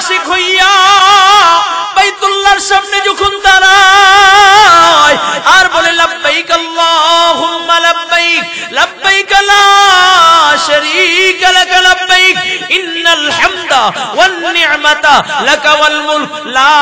আশিক হইয়া বাইতুল্লাহর সামনে যখন দাঁড়ায় আর বলে লাব্বাইক আল্লাহুম্মা লাব্বাইক লাব্বাইক লা শারীকা লাক লাব্বাইক ইন্নাল হামদা ওয়ান নি'মাতা লাকা ওয়াল মুলক লা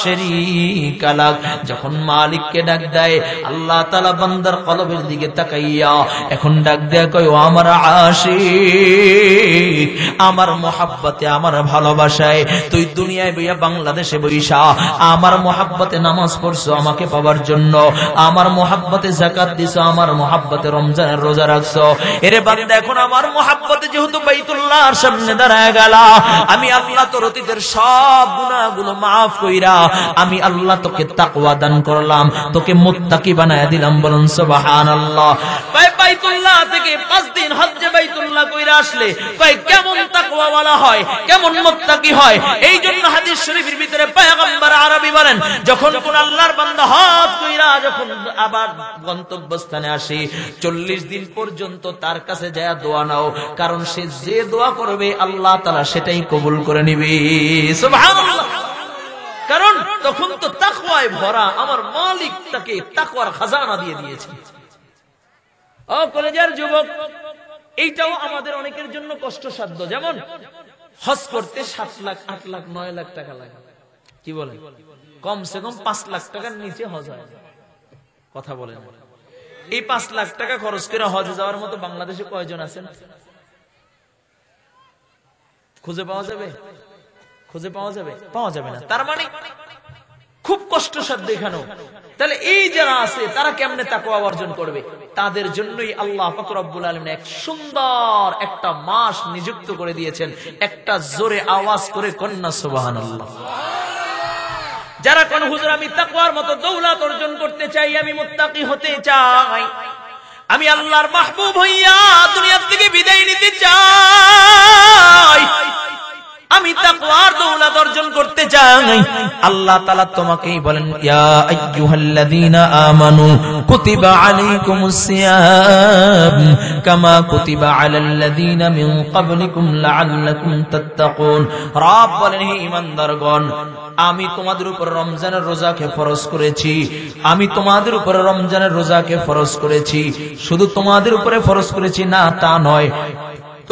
শারীকা লাক। যখন মালিককে ডাক দেয় আল্লাহ তাআলা বান্দার কলবের দিকে তাকাইয়া এখন ডাক দেয়া কয়, ও আমার আশিক, আমার মোহাব্বতে আমার ভালোবাসায় তুই দুনিয়ায় বইয়া বাংলাদেশে বইসা আমার মোহাব্বতে নামাজ পড়ছো আমাকে পাওয়ার জন্য, আমার মোহাব্বতে যাকাত দিছো, আমার মোহাব্বতে রমজানের রোজা রাখছো। এরে বান্দা এখন আমার মোহাব্বতে যেহেতু বাইতুল্লাহর সামনে দাঁড়ায় গেলা, আমি আল্লাহ তোর অতীতের সব গুনাহগুলো মাফ কইরা আমি আল্লাহ তোকে তাকওয়া দান করলাম, তোকে মুত্তাকি বানায়া দিলাম। বলুন সুবহানাল্লাহ। বাইতুল্লাহ থেকে 5 দিন হজ্জে বাইতুল্লাহ কইরা আসলে কয় কেমন তাকওয়াওয়ালা হয়, কেমন মুত্তাকি হয়। এই জন্য হাদিস শরীফের ভিতরে পয়গম্বর আরবি বলেন, যখন কোন আল্লাহর বান্দা হজ কইরা যখন আবার গন্তব্যস্থানে আসে 40 দিন পর্যন্ত তার কাছে যায় দোয়া নাও, কারণ সে যে দোয়া করবে আল্লাহ তাআলা সেটাই কবুল করে নেবে। সুবহানাল্লাহ। কারণ তখন তো তাকওয়ায় ভরা, আমার মালিক তাকে তাকওয়ার খাজানা দিয়ে দিয়েছে। ও কলেজের যুবক, এইটাও আমাদের অনেকের জন্য কষ্টসাধ্য। যেমন হজ করতে 7 লাখ 8 লাখ 9 লাখ টাকা লাগে, কি বলে, কমসে কম 5 লাখ টাকার নিচে হজ হয়। কথা বলেন, এই 5 লাখ টাকা খরচ করে হজে যাওয়ার মতো বাংলাদেশে কয়জন আছেন? খুঁজে পাওয়া যাবে? খুঁজে পাওয়া যাবে? পাওয়া যাবে না। তার মানে খুব কষ্টসাধ্য এখানেও। তাহলে এই যারা আছে তারা কেমনে তাকওয়া অর্জন করবে? তাদের জন্যই আল্লাহ পাক রব্বুল আলামিন এক সুন্দর একটা মাস নিযুক্ত করে দিয়েছেন। একটা জোরে আওয়াজ করে কন্যা সুবহানাল্লাহ। যারা কোন হুজুর আমি তাকওয়ার মতো দৌলত অর্জন করতে চাই, আমি মুত্তাকি হতে চাই, আমি আল্লাহর মাহবুব হইয়া দুনিয়া থেকে বিদায় নিতে চাই, আমি তাকওয়ার দৌলত অর্জন করতে চাই, আল্লাহ তাআলা তোমাকেই বলেন, ইয়া আইয়ুহাল্লাযীনা আমানু কুতিবা আলাইকুমুস সিয়াম কামা কুতিবা আলাল্লাযীনা মিন ক্বাবলিকুম লাআল্লাকুম তাত্তাকুন। রব বলেন, হে ঈমানদারগণ, আমি তোমাদের উপর রমজানের রোজাকে ফরজ করেছি, আমি তোমাদের উপর রমজানের রোজাকে ফরজ করেছি। শুধু তোমাদের উপরে ফরজ করেছি না তা নয়,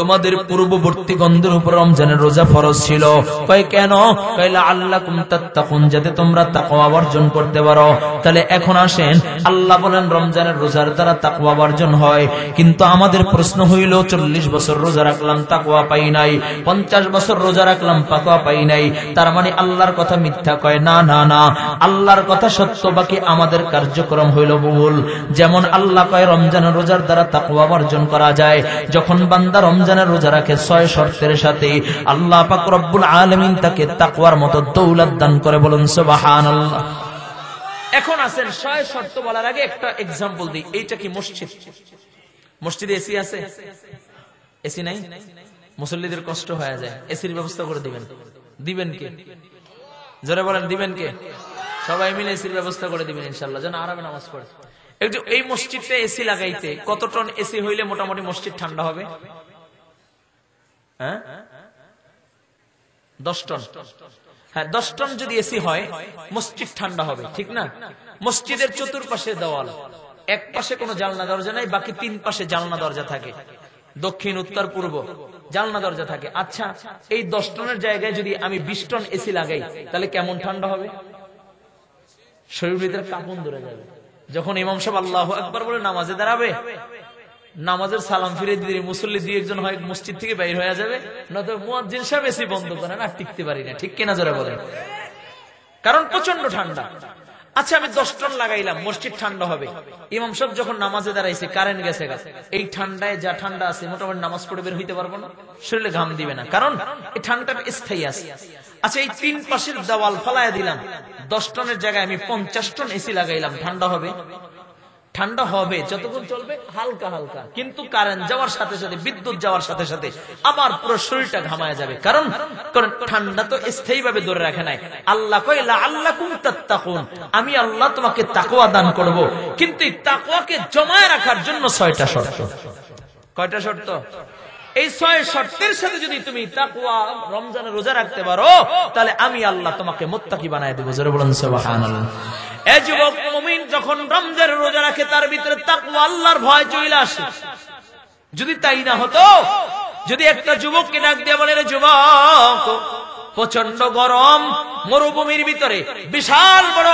তোমাদের পূর্ববর্তী গণদের উপর রমজানের রোজা ফরজ ছিল। কয় কেন? কয় লাআল্লাকুম তাত্তাকুন, যাতে তোমরা তাকওয়া অর্জন করতে পারো। তাহলে এখন আসেন, আল্লাহ বলেন রমজানের রোজার দ্বারা তাকওয়া অর্জন হয়, কিন্তু আমাদের প্রশ্ন হইল 40 বছর রোজা রাখলাম তাকওয়া পাই নাই, 50 বছর রোজা রাখলাম তাকওয়া পাই নাই। তার মানে আল্লাহর কথা মিথ্যা? কয় না না না, আল্লাহর কথা সত্য, বাকি আমাদের কার্যক্রম হইল ভুল। যেমন আল্লাহ কয় রমজানের রোজার দ্বারা তাকওয়া অর্জন করা যায়, যখন বান্দা রমজানের রোজা রাখে 6 শর্তের সাথে, আল্লাহ পাক রব্বুল আলামিন তাকে তাকওয়ার মতো দৌলত দান করে। বলুন সুবহানাল্লাহ। এখন আসেন 6 শর্ত বলার আগে একটা एग्जांपल দিই। এইটা কি মসজিদ? মসজিদে এসি আছে? এসি নাই? মুসল্লিদের কষ্ট হয়ে যায়, এসির ব্যবস্থা করে দিবেন। দিবেন কে? জোরে বলেন, দিবেন কে? সবাই মিলে এসির ব্যবস্থা করে দিবেন ইনশাআল্লাহ, যেন আরামে নামাজ পড়ে। এই মসজিদে এসি লাগাইতে কত টন এসি হইলে মোটামুটি মসজিদ ঠান্ডা হবে? 10 টন। হ্যাঁ, 10 টন যদি এসি হয় মসজিদ ঠান্ডা হবে, ঠিক না? মসজিদের চতুর্পাশে দেওয়াল, এক পাশে কোনো জানলা দরজা নাই, বাকি 3 পাশে জানলা দরজা থাকে, দক্ষিণ উত্তর পূর্ব জানলা দরজা থাকে। আচ্ছা, এই 10 টনের জায়গায় যদি আমি 20 টন এসি লাগাই, তাহলে কেমন ঠান্ডা হবে? শরীরের ভিতরে কাঁপন ধরে যাবে। যখন ইমাম সাহেব আল্লাহু আকবার বলে নামাজে দাঁড়াবে, নামাজের সালাম ফিরে দিয়ে মুসল্লি 2-1 হয় মসজিদ থেকে বাইর হয়ে যাবে, নয়তো মুয়াজ্জিন সাহেব এসি বন্ধ করে না, টিকতে পারি না, ঠিক কিনা জোরে বলেন? কারণ প্রচন্ড ঠান্ডা। আচ্ছা, আমি 10 টন লাগাইলাম, মসজিদ ঠান্ডা হবে। ইমাম সাহেব যখন নামাজে দাঁড়াইছে, কারেন্ট গেছে, এই ঠান্ডায় যা ঠান্ডা আছে মোটামুটি নামাজ পড়ে বের হইতে পারবো না, শরীরে ঘাম দিবে না, কারণ এই ঠান্ডাটা স্থায়ী আছে। আচ্ছা, এই 3 পাশের দেওয়াল ফালাইয়া দিলাম, 10 টনের জায়গায় আমি 50 টন এসি লাগাইলাম, ঠান্ডা হবে? ঠান্ডা হবে, যতক্ষণ চলবে হালকা হালকা, কিন্তু কারেন্ট যাওয়ার সাথে সাথে, বিদ্যুৎ যাওয়ার সাথে সাথে আমার পুরো শরীরটা ঘামায় যাবে, কারণ ঠান্ডা তো স্থায়ী ভাবে ধরে রাখে নাই। আল্লাহ কয় লাআল্লাকুম তাত্তাকুন, আমি আল্লাহ তোমাকে তাকওয়া দান করব, কিন্তু এই তাকওয়াকে জমায় রাখার জন্য 6টা শর্ত। কয়টা শর্ত? এই 6 শর্তের সাথে যদি তুমি তাকওয়া রমজানের রোজা রাখতে পারো, তাহলে আমি আল্লাহ তোমাকে মুত্তাকি বানায় দেব। জোরে বলুন সুবহানাল্লাহ। এই যুবক মুমিন যখন রমজানের রোজা রাখে, তার ভিতরে তাকওয়া আল্লাহর ভয় চলে আসে। যদি তাই না হতো, যদি একটা যুবককে ডাক দিয়ে বলে, রে যুবক, প্রচন্ড গরম, মরুভূমির ভিতরে বিশাল বড়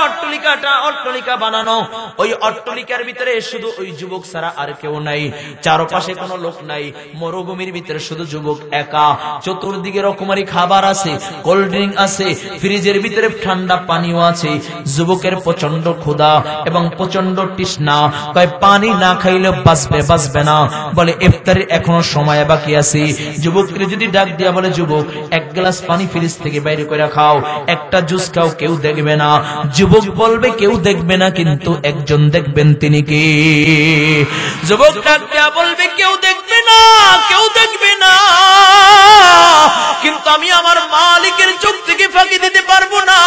অট্টালিকা বানানো, ওই অট্টালিকার ভিতরে শুধু ওই যুবক ছাড়া আর কেউ নাই, চারপাশে কোনো লোক নাই, মরুভূমির ভিতরে শুধু যুবক একা, চতুর্দিকে রকমারি খাবার আছে, কোল্ড ড্রিঙ্ক আছে, ফ্রিজের ভিতরে ঠান্ডা পানিও আছে, যুবকের প্রচন্ড ক্ষুধা এবং প্রচন্ড তৃষ্ণা, কয় পানি না খাইলে বাঁচবে না, বলে ইফতারের এখনো সময় বাকি আছে। যুবককে যদি ডাক দিয়া বলে, যুবক এক গ্লাস পানি ফ্রিজ থেকে বাইরে করে খাও, একটা জুস খাও, কেউ দেখবে না। যুবক বলবে কেউ দেখবে না, কিন্তু একজন দেখবেন, তিনি কে? যুবক ডাক দিয়া বলবে, কেউ দেখবে না, কিন্তু আমি আমার মালিকের চোখ থেকে ফাঁকি দিতে পারবো না।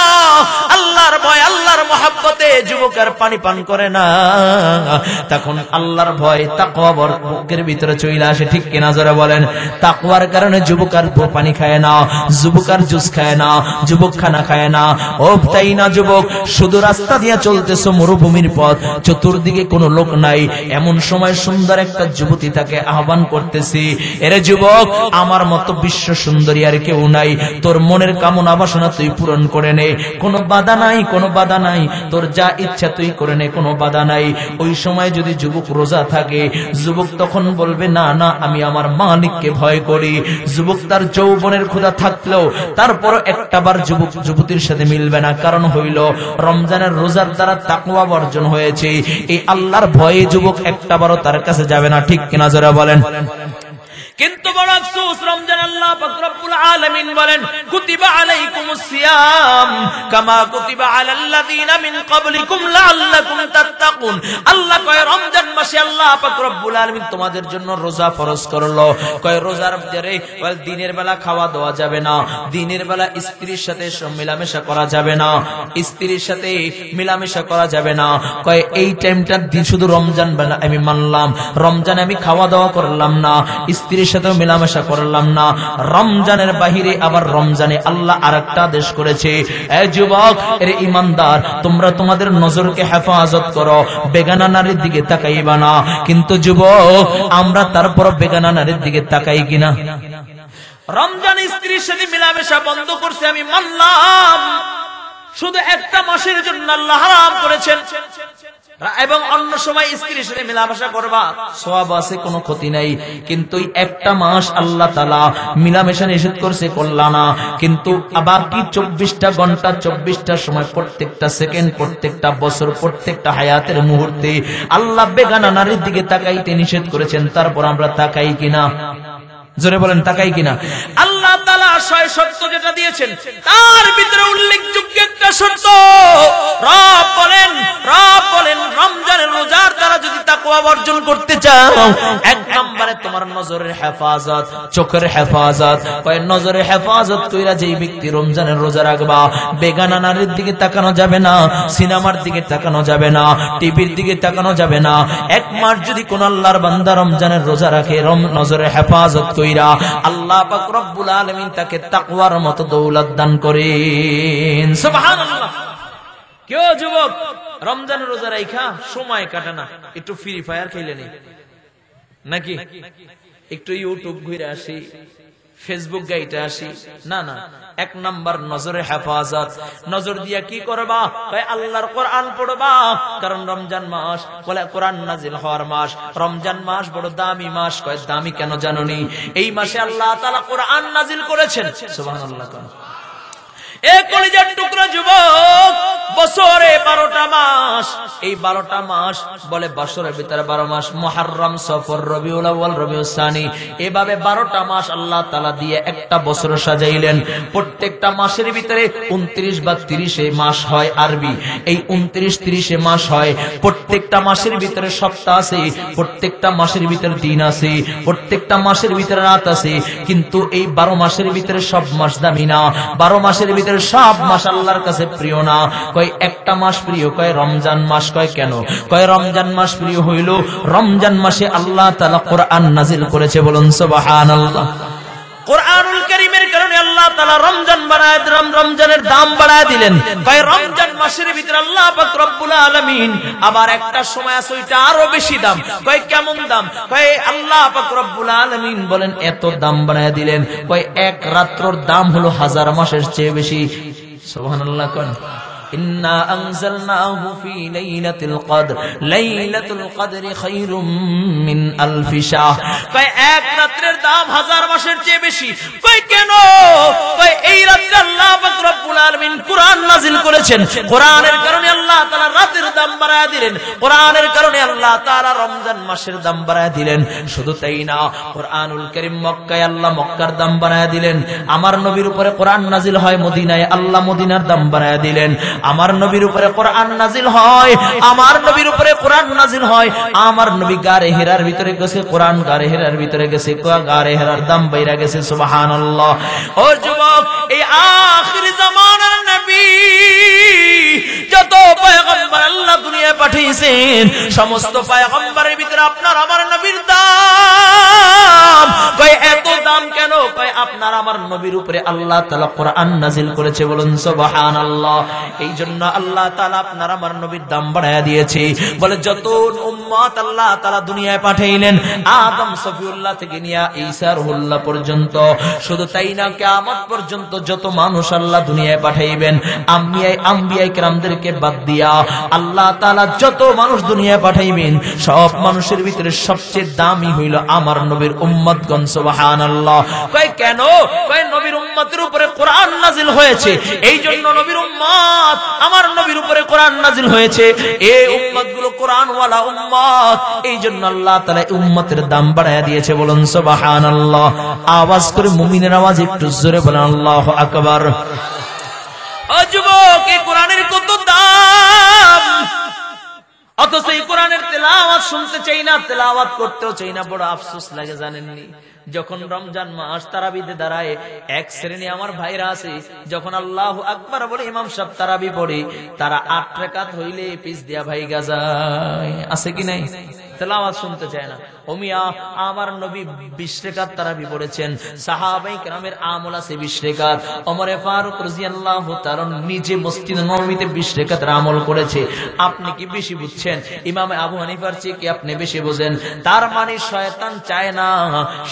আল্লাহর ভয়, আল্লাহর মহব্বতে যুবক আর পানি পান করে না। তখন আল্লাহর ভয় তাকওয়া বুকের ভিতরে চলে আসে, ঠিক কিনা জোরে বলেন? তাকওয়ার কারণে যুবক আর পানি খায় না, যুবক আর জুস খায় না, যুবক খানা খায় না। ও তাই না যুবক, শুধু রাস্তা দিয়ে চলতেছো, মরুভূমির পথ, চতুর্দিকে কোনো লোক নাই, এমন সময় সুন্দর একটা যুবতী তাকে আহ্বান করতেছি, এরে যুবক, আমার মতো বিশ্ব সুন্দরী আর কেউ নাই, তোর মনের কামনা বাসনা তুই পূরণ করে নে, কোনো বাধা নাই, তোর যা ইচ্ছা তুই করে নে, কোনো বাধা নাই। ওই সময় যদি যুবক রোজা থাকে, যুবক তখন বলবে, না না, আমি আমার মালিককে ভয় করি। যুবক তার যৌবনের ক্ষুধা থাকলেও তারপরও একটাবার যুবক যুবতীর সাথে মিলবে না, কারণ হইল রমজানের রোজার দ্বারা তাকওয়া অর্জন হয়েছে। এই আল্লাহর ভয়ে যুবক একটাবারও তার কাছে যাবে না, ঠিক কিনা জোরে বলেন? কিন্তু বড় আফসোস, রমজান আল্লাহ পাক রব্বুল আলামিন বলেন, কুতিবা আলাইকুমুস সিয়াম কামা কুতিবা আলাল্লাযিনা মিন ক্বাবলিকুম লাআল্লাকুম তাত্তাকুন। আল্লাহ কয়, রমজান মাসে আল্লাহ পাক রব্বুল আলামিন তোমাদের জন্য রোজা ফরজ করলো। কয় রোজার ভিতরে দিনের বেলা খাওয়া দাওয়া যাবে না, দিনের বেলা স্ত্রীর সাথে মেলামেশা করা যাবে না, স্ত্রীর সাথে মেলামেশা করা যাবে না। কয় এই টাইমটা শুধু রমজান বেলা আমি মানলাম, রমজানে আমি খাওয়া দাওয়া করলাম না, স্ত্রীর সাথে মেলামেশা করলাম না। রমজানের বাহিরে আবার রমজানে আল্লাহ আরেকটা আদেশ করেছে, এ যুবক, এর ইমানদার, তোমরা তোমাদের নজরকে হেফাজত করো, বেগানা নারীর দিকে তাকাইবা না। কিন্তু যুবক, আমরা তারপর বেগানা নারীর দিকে তাকাই কিনা? রমজান স্ত্রীর সাথে মেলামেশা বন্ধ করছে আমি মানলাম, শুধু একটা মাসের জন্য আল্লাহ হারাম করেছেন, এবং অন্য সময় স্ত্রীর সাথে মেলামেশা করবা, সওয়াব আছে, কোনো ক্ষতি নাই। কিন্তু একটা মাস আল্লাহ তাআলা মেলামেশা নিষেধ করছে, করলা না। কিন্তু বাকি 24টা ঘন্টা, 24টা সময়, প্রত্যেকটা সেকেন্ড, প্রত্যেকটা বছর, প্রত্যেকটা হায়াতের মুহূর্তে আল্লাহ বেগানা নারীর দিকে তাকাইতে নিষেধ করেছেন। তারপর আমরা তাকাই কিনা? জোরে বলেন, তাকাই কিনা? আল্লাহ তাআলা 6 শর্ত যেটা দিয়েছেন, তার ভিতরে উল্লেখযোগ্য একটা শর্ত, রব বলেন রমজানের রোজার দ্বারা যদি তাকওয়া অর্জন করতে চাও, এক নম্বরে তোমার নজরের হেফাজত, চোখের হেফাজত। কয় নজরের হেফাজত কইরা যেই ব্যক্তি রমজানের রোজা রাখবা, বেগানা নারীর দিকে তাকানো যাবে না, সিনেমার দিকে তাকানো যাবে না, টিভির দিকে তাকানো যাবে না। এক মাস যদি কোন আল্লাহর বান্দা রমজানের রোজা রাখে, নজরের হেফাজত কইরা, আল্লাহ পাক রব্বুল আলামিন তাকে তাকওয়ার মতো দৌলত দান করেন। সুবহানাল্লাহ। কেউ যুবক রমজানের রোজা রাখা সময় কাটে না, একটু ফ্রি ফায়ার খেলে নেই নাকি, একটু ইউটিউব ঘুরে আসি, ফেসবুক গাইতে আসি, না না। এক নাম্বার নজরে হেফাজত। নজর দিয়া কি করবা? আল্লাহর কোরআন পড়বা, কারণ রমজান মাস বলে কোরআন নাজিল হওয়ার মাস। রমজান মাস বড় দামি মাস। কয় দামি কেন জানোনি? এই মাসে আল্লাহ তাআলা কোরআন নাজিল করেছেন। সুবহানাল্লাহ। এই কলিজার টুকরা যুবক, বছরে 12টা মাস, এই 12টা মাস বলে বছরের ভিতরে 12 মাস, মুহররম, সফর, রবিউল আউয়াল, রবিউল সানি, এভাবে 12টা মাস আল্লাহ তাআলা দিয়ে একটা বছর সাজাইলেন। প্রত্যেকটা মাসের ভিতরে 29 বা 30 মাস হয় আরবি, এই 29-30 মাস হয়। প্রত্যেকটা মাসের ভিতরে সপ্তাহ আছে, প্রত্যেকটা মাসের ভিতরে দিন আছে, প্রত্যেকটা মাসের ভিতরে রাত আছে, কিন্তু এই 12 মাসের ভিতরে সব মাস দামি না, 12 মাসের ভিতরে সব মাস আল্লাহর কাছে প্রিয় না। কয় একটা মাস প্রিয়, কয় রমজান মাস। কয় কেন? কয় রমজান মাস প্রিয় হইল, রমজান মাসে আল্লাহ তাআলা কোরআন নাজিল করেছে, বলুন সুবহানাল্লাহ। কোরআনুল কারীমের কারণে আল্লাহ তাআলা রমজান বাড়ায় দিলেন, রমজানের দাম বাড়ায় দিলেন। কয় রমজান মাসের ভিতরে আল্লাহ পাক রব্বুল আলামিন আবার একটা সময় আছে ওইটা আরো বেশি দাম। কয় কেমন দাম? কয় আল্লাহ পাক রব্বুল আলামিন বলেন এত দাম বাড়ায় দিলেন, কয় এক রাত্রর দাম হলো 1000 মাসের চেয়ে বেশি। সুবহানাল্লাহ। কোন ইন্না আনজালনাহু ফি লাইলাতুল কদর, লাইলাতুল কদরি খায়রুম মিন আলফি শাহর। কয় এক রাতের দাম 1000 মাসের চেয়ে বেশি। কয় কেন? কয় এই রাতে আল্লাহ পাক রব্বুল আলামিন কোরআন নাজিল করেছেন, কোরআনের কারণে আল্লাহ তাআলা রাতের দাম বাড়ায় দিলেন, কোরআনের কারণে আল্লাহ তাআলা রমজান মাসের দাম বাড়ায় দিলেন। শুধু তাই না, কোরআনুল কারীম মক্কায় আল্লাহ মক্কার দাম বাড়ায় দিলেন। আমার নবীর উপরে কোরআন নাজিল হয় মদিনায়, আল্লাহ মদিনার দাম বাড়ায় দিলেন। আমার নবীর উপরে কোরআন নাজিল হয়, আমার নবীর উপরে কোরআন নাজিল হয়, আমার নবী গারে হেরার ভিতরে গেছে, কোরআন গারে হেরার ভিতরে গেছে, গারে হেরার দাম বাইরা গেছে। সুবহানাল্লাহ। ও যুবক, এই আখির জামানার নবী যত পয়গম্বর আল্লাহ দুনিয়ায় পাঠিয়েছেন, সমস্ত পয়গম্বরের ভিতরে আপনার আমার নবীর দাম। কয় এত দাম কেন? কয় আপনার আমার নবীর উপরে আল্লাহ তাআলা কোরআন নাজিল করেছে, বলুন সুবহানাল্লাহ। এই জন্য আল্লাহ তাআলা আপনার আমার নবীর দাম বাড়ায়া দিয়েছে। বলে যত উম্মত আল্লাহ তাআলা দুনিয়ায় পাঠাইলেন, আদম সফিউল্লাহ থেকে নিয়ে ঈসা রুহুল্লাহ পর্যন্ত, শুধু তাই না কিয়ামত পর্যন্ত যত মানুষ আল্লাহ দুনিয়ায় পাঠাইবেন, আম্বিয়া কিরামদেরকে বাদ দিয়া আল্লাহ তাআলা যত মানুষ দুনিয়ায় পাঠাইবেন, সব মানুষের ভিতরে সবচেয়ে দামি হইল আমার নবীর উম্মতগণ। সুবহানাল্লাহ। কয় কেন? কয় নবীর উম্মতের উপরে কোরআন নাজিল হয়েছে, এই জন্য নবীর উম্মত আমার নবীর উপরে কোরআন নাজিল হয়েছে। এই উম্মতগুলো কোরআনওয়ালা উম্মত, এই জন্য আল্লাহ তাআলা উম্মতের দাম বাড়ায়া দিয়েছে, বলুন সুবহানাল্লাহ। আওয়াজ করে মুমিনের আওয়াজ একটু জোরে বলেন আল্লাহু আকবার। ও যুবক, এই কোরআনের কত দাম, অথচ এই কোরআনের তেলাওয়াত শুনতে চাই না, তেলাওয়াত করতেও চাই না। বড় আফসোস লাগে জানেননি, যখন রমজান মাস তারাবিতে দাঁড়ায়, এক শ্রেণী আমার ভাইরা আছে, যখন আল্লাহু আকবার বলে ইমাম সাহেব তারাবি পড়ে, তারা 8 রাকাত হইলে পিছ দিয়া ভাইগা যায়। আছে কি নাই? তেলাওয়াত শুনতে চায় না। ও মিয়া, আমার নবী 20 রাকাত তারাবি পড়েছেন, সাহাবায়ে কেরামের আমল আছে 20 রাকাত। ওমর ফারুক রাদিয়াল্লাহু তাআলা নিজে মসজিদ নববীতে 20 রাকাতের আমল করেছে। আপনি কি বেশি বুঝছেন? ইমাম আবু হানিফার চেয়ে কি আপনি বেশি বোঝেন? তার মানে শয়তান চায় না,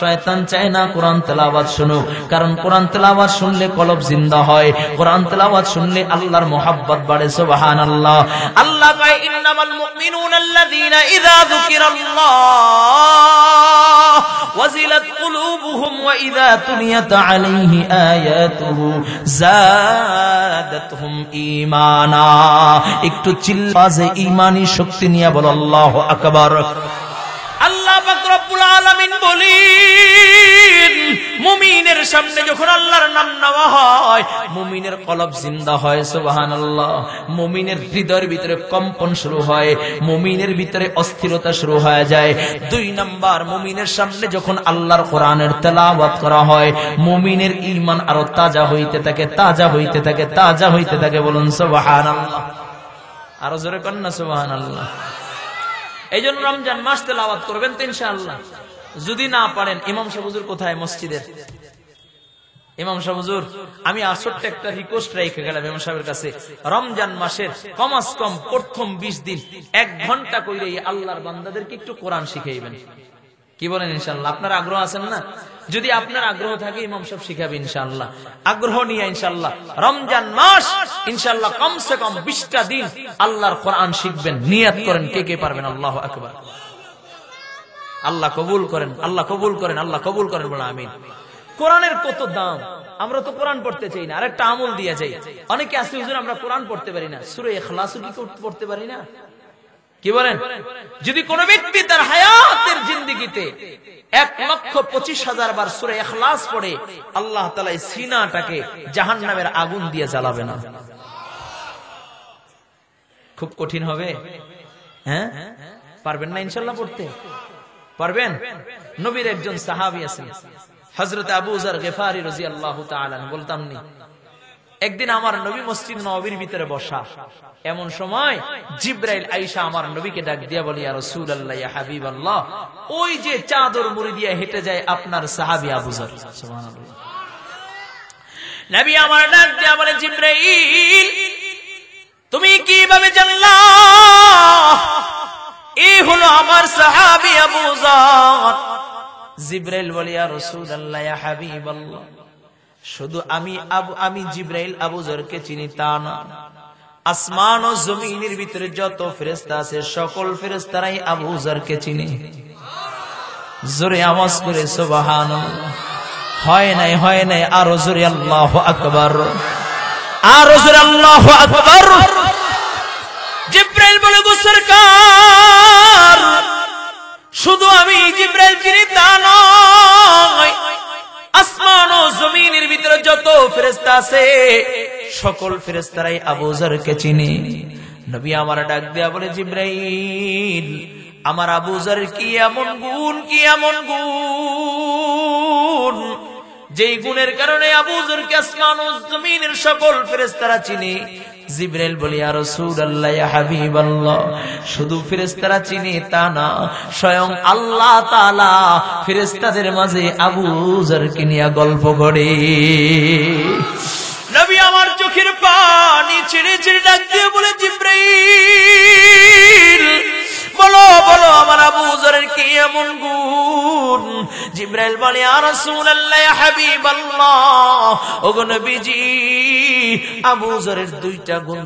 শয়তান চায় না কোরআন তেলাওয়াত শুনুক, কারণ কোরআন তেলাওয়াত শুনলে কলব জিন্দা হয়, কোরআন তেলাওয়াত শুনলে আল্লাহর মুহাব্বত বাড়ে। সুবহানাল্লাহ। আল্লাহ কয় ইন্নামাল মুমিনুনা আল্লাযীনা ইযা যুকিরাল্লাহ ওয়াজিলাত কুলুবুহুম ওয়া ইযা তুলিয়াত আলাইহি আয়াতুহু যাদাতহুম ঈমানা। একটু চিল্লাজে ঈমানি শক্তি নিয়ে বল আল্লাহু আকবার। আল্লাহ পাক রব্বুল আলামিন বলেন, মুমিনের সামনে যখন আল্লাহর নাম নেওয়া হয়, মুমিনের কলব জিন্দা হয়। সুবহানাল্লাহ। মুমিনের হৃদয়ের ভিতরে কম্পন শুরু হয়, মুমিনের ভিতরে অস্থিরতা শুরু হয়ে যায়। 2 নাম্বার, মুমিনের সামনে যখন আল্লাহর কোরআনের তেলাওয়াত করা হয়, মুমিনের ঈমান আরো তাজা হইতে থাকে, তাজা হইতে থাকে, তাজা হইতে থাকে। বলুন সুবহানাল্লাহ। আরো জোরে করেন না সুবহানাল্লাহ। এই জন্য রমজান মাস তেলাওয়াত করবেন তো ইনশাআল্লাহ। যদি না পারেন, ইমাম সাহেব হুজুর কোথায়? মসজিদের ইমাম সাহেব হুজুর, আমি ছোট্ট একটা রিকোয়েস্ট রেখে গেলাম ইমাম সাহেবের কাছে, রমজান মাসের কমাস কম প্রথম 20 দিন 1 ঘন্টা কইরে আল্লাহর বান্দাদেরকে একটু কোরআন শিখাইবেন। কি বলেন ইনশাআল্লাহ? আপনার আগ্রহ আছেন না? যদি আপনার আগ্রহ থাকে, ইমাম সাহেব শিখাবে ইনশাআল্লাহ। আগ্রহ নিয়ে ইনশাআল্লাহ রমজান মাস ইনশাআল্লাহ কমসে কম 20টা দিন আল্লাহর কোরআন শিখবেন। নিয়ত করেন, কে কে পারবেন? আল্লাহু আকবার। আল্লাহ কবুল করেন, আল্লাহ কবুল করেন, আল্লাহ কবুল করেন, বলে আমিন। কোরআনের কত দাম, আমরা তো কোরআন পড়তে চাই না। আরেকটা আমল দিয়ে যাই, অনেকে আছে হুজুর আমরা কোরআন পড়তে পারি না, সূরা ইখলাস কি পড়তে পারি না? কি বলেন? যদি কোন ব্যক্তি তার হায়াতের জিন্দেগিতে 1,25,000 বার সূরা ইখলাস পড়ে, আল্লাহ তাআলা এই সিনাটাকে জাহান্নামের আগুন দিয়ে জ্বালাবে না। খুব কঠিন হবে, হ্যাঁ, পারবেন না ইনশাআল্লাহ পড়তে? পারবেন? নবীর একজন সাহাবী আছেন হযরত আবু যর গিফারী রাদিয়াল্লাহু তাআলা, বলতাম নি একদিন আমার নবী মসজিদ নববীর ভিতরে বসা, এমন সময় জিবরাইল আয়েশা আমার নবীকে ডাক দিয়া বলি, ইয়া রাসূলুল্লাহ, ইয়া হাবিবাল্লাহ, ওই যে চাদর মুড়ি দিয়ে হেঁটে যায় আপনার সাহাবী আবু যর। সুবহানাল্লাহ। নবী আমার ডাক দিয়া বলে, জিবরাইল তুমি কিভাবে জানলা এই হলো আমার সাহাবী আবু যর? জিবরাইল বলে, ইয়া রাসূলুল্লাহ, ইয়া হাবিবাল্লাহ, শুধু আমি জিবরাইল আবু যরকে চিনি তা না, আসমান ও জমিনের ভিতরে যত ফেরেশতা আছে সকল ফেরেশতারাই আবু যরকে চিনে। জোরে আওয়াজ করে সুবহানাল্লাহ। হয় নাই, আরো জোরে আল্লাহু আকবার, আরো জোরে আল্লাহু আকবার। জিবরাইল বলে, গো সরকার, শুধু আমি জিবরাইল চিনি তা নয়, আসমান ও জমিনের ভিতরে যত ফেরেশতা আছে সকল ফেরেশতারাই আবু যরকে চিনে। নবী আমার ডাক দিয়া বলে, জিবরাইল আমার আবু যর কি এমন গুণ, কি এমন গুণ যেই গুণের কারণে আবু যরকে আসমান ও জমিনের সকল ফেরেশতারা চিনে? জিবরাইল বলে, ইয়া রাসূলুল্লাহ, ইয়া হাবিবাল্লাহ, শুধু ফেরেশতারা চিনে তা না, স্বয়ং আল্লাহ তাআলা ফেরেশতাদের মাঝে আবু যরকে নিয়ে গল্প করে। নবী আমার চোখের পানি ছেড়ে ছেড়ে ডাক দিয়ে বলে, জিবরাইল বলো বলো আমার আবু যরের কি এমন গুণ? জিবরাইল বলে, ইয়া রাসূলুল্লাহ, ইয়া হাবিবাল্লাহ, ওগো নবীজি, আবু যরের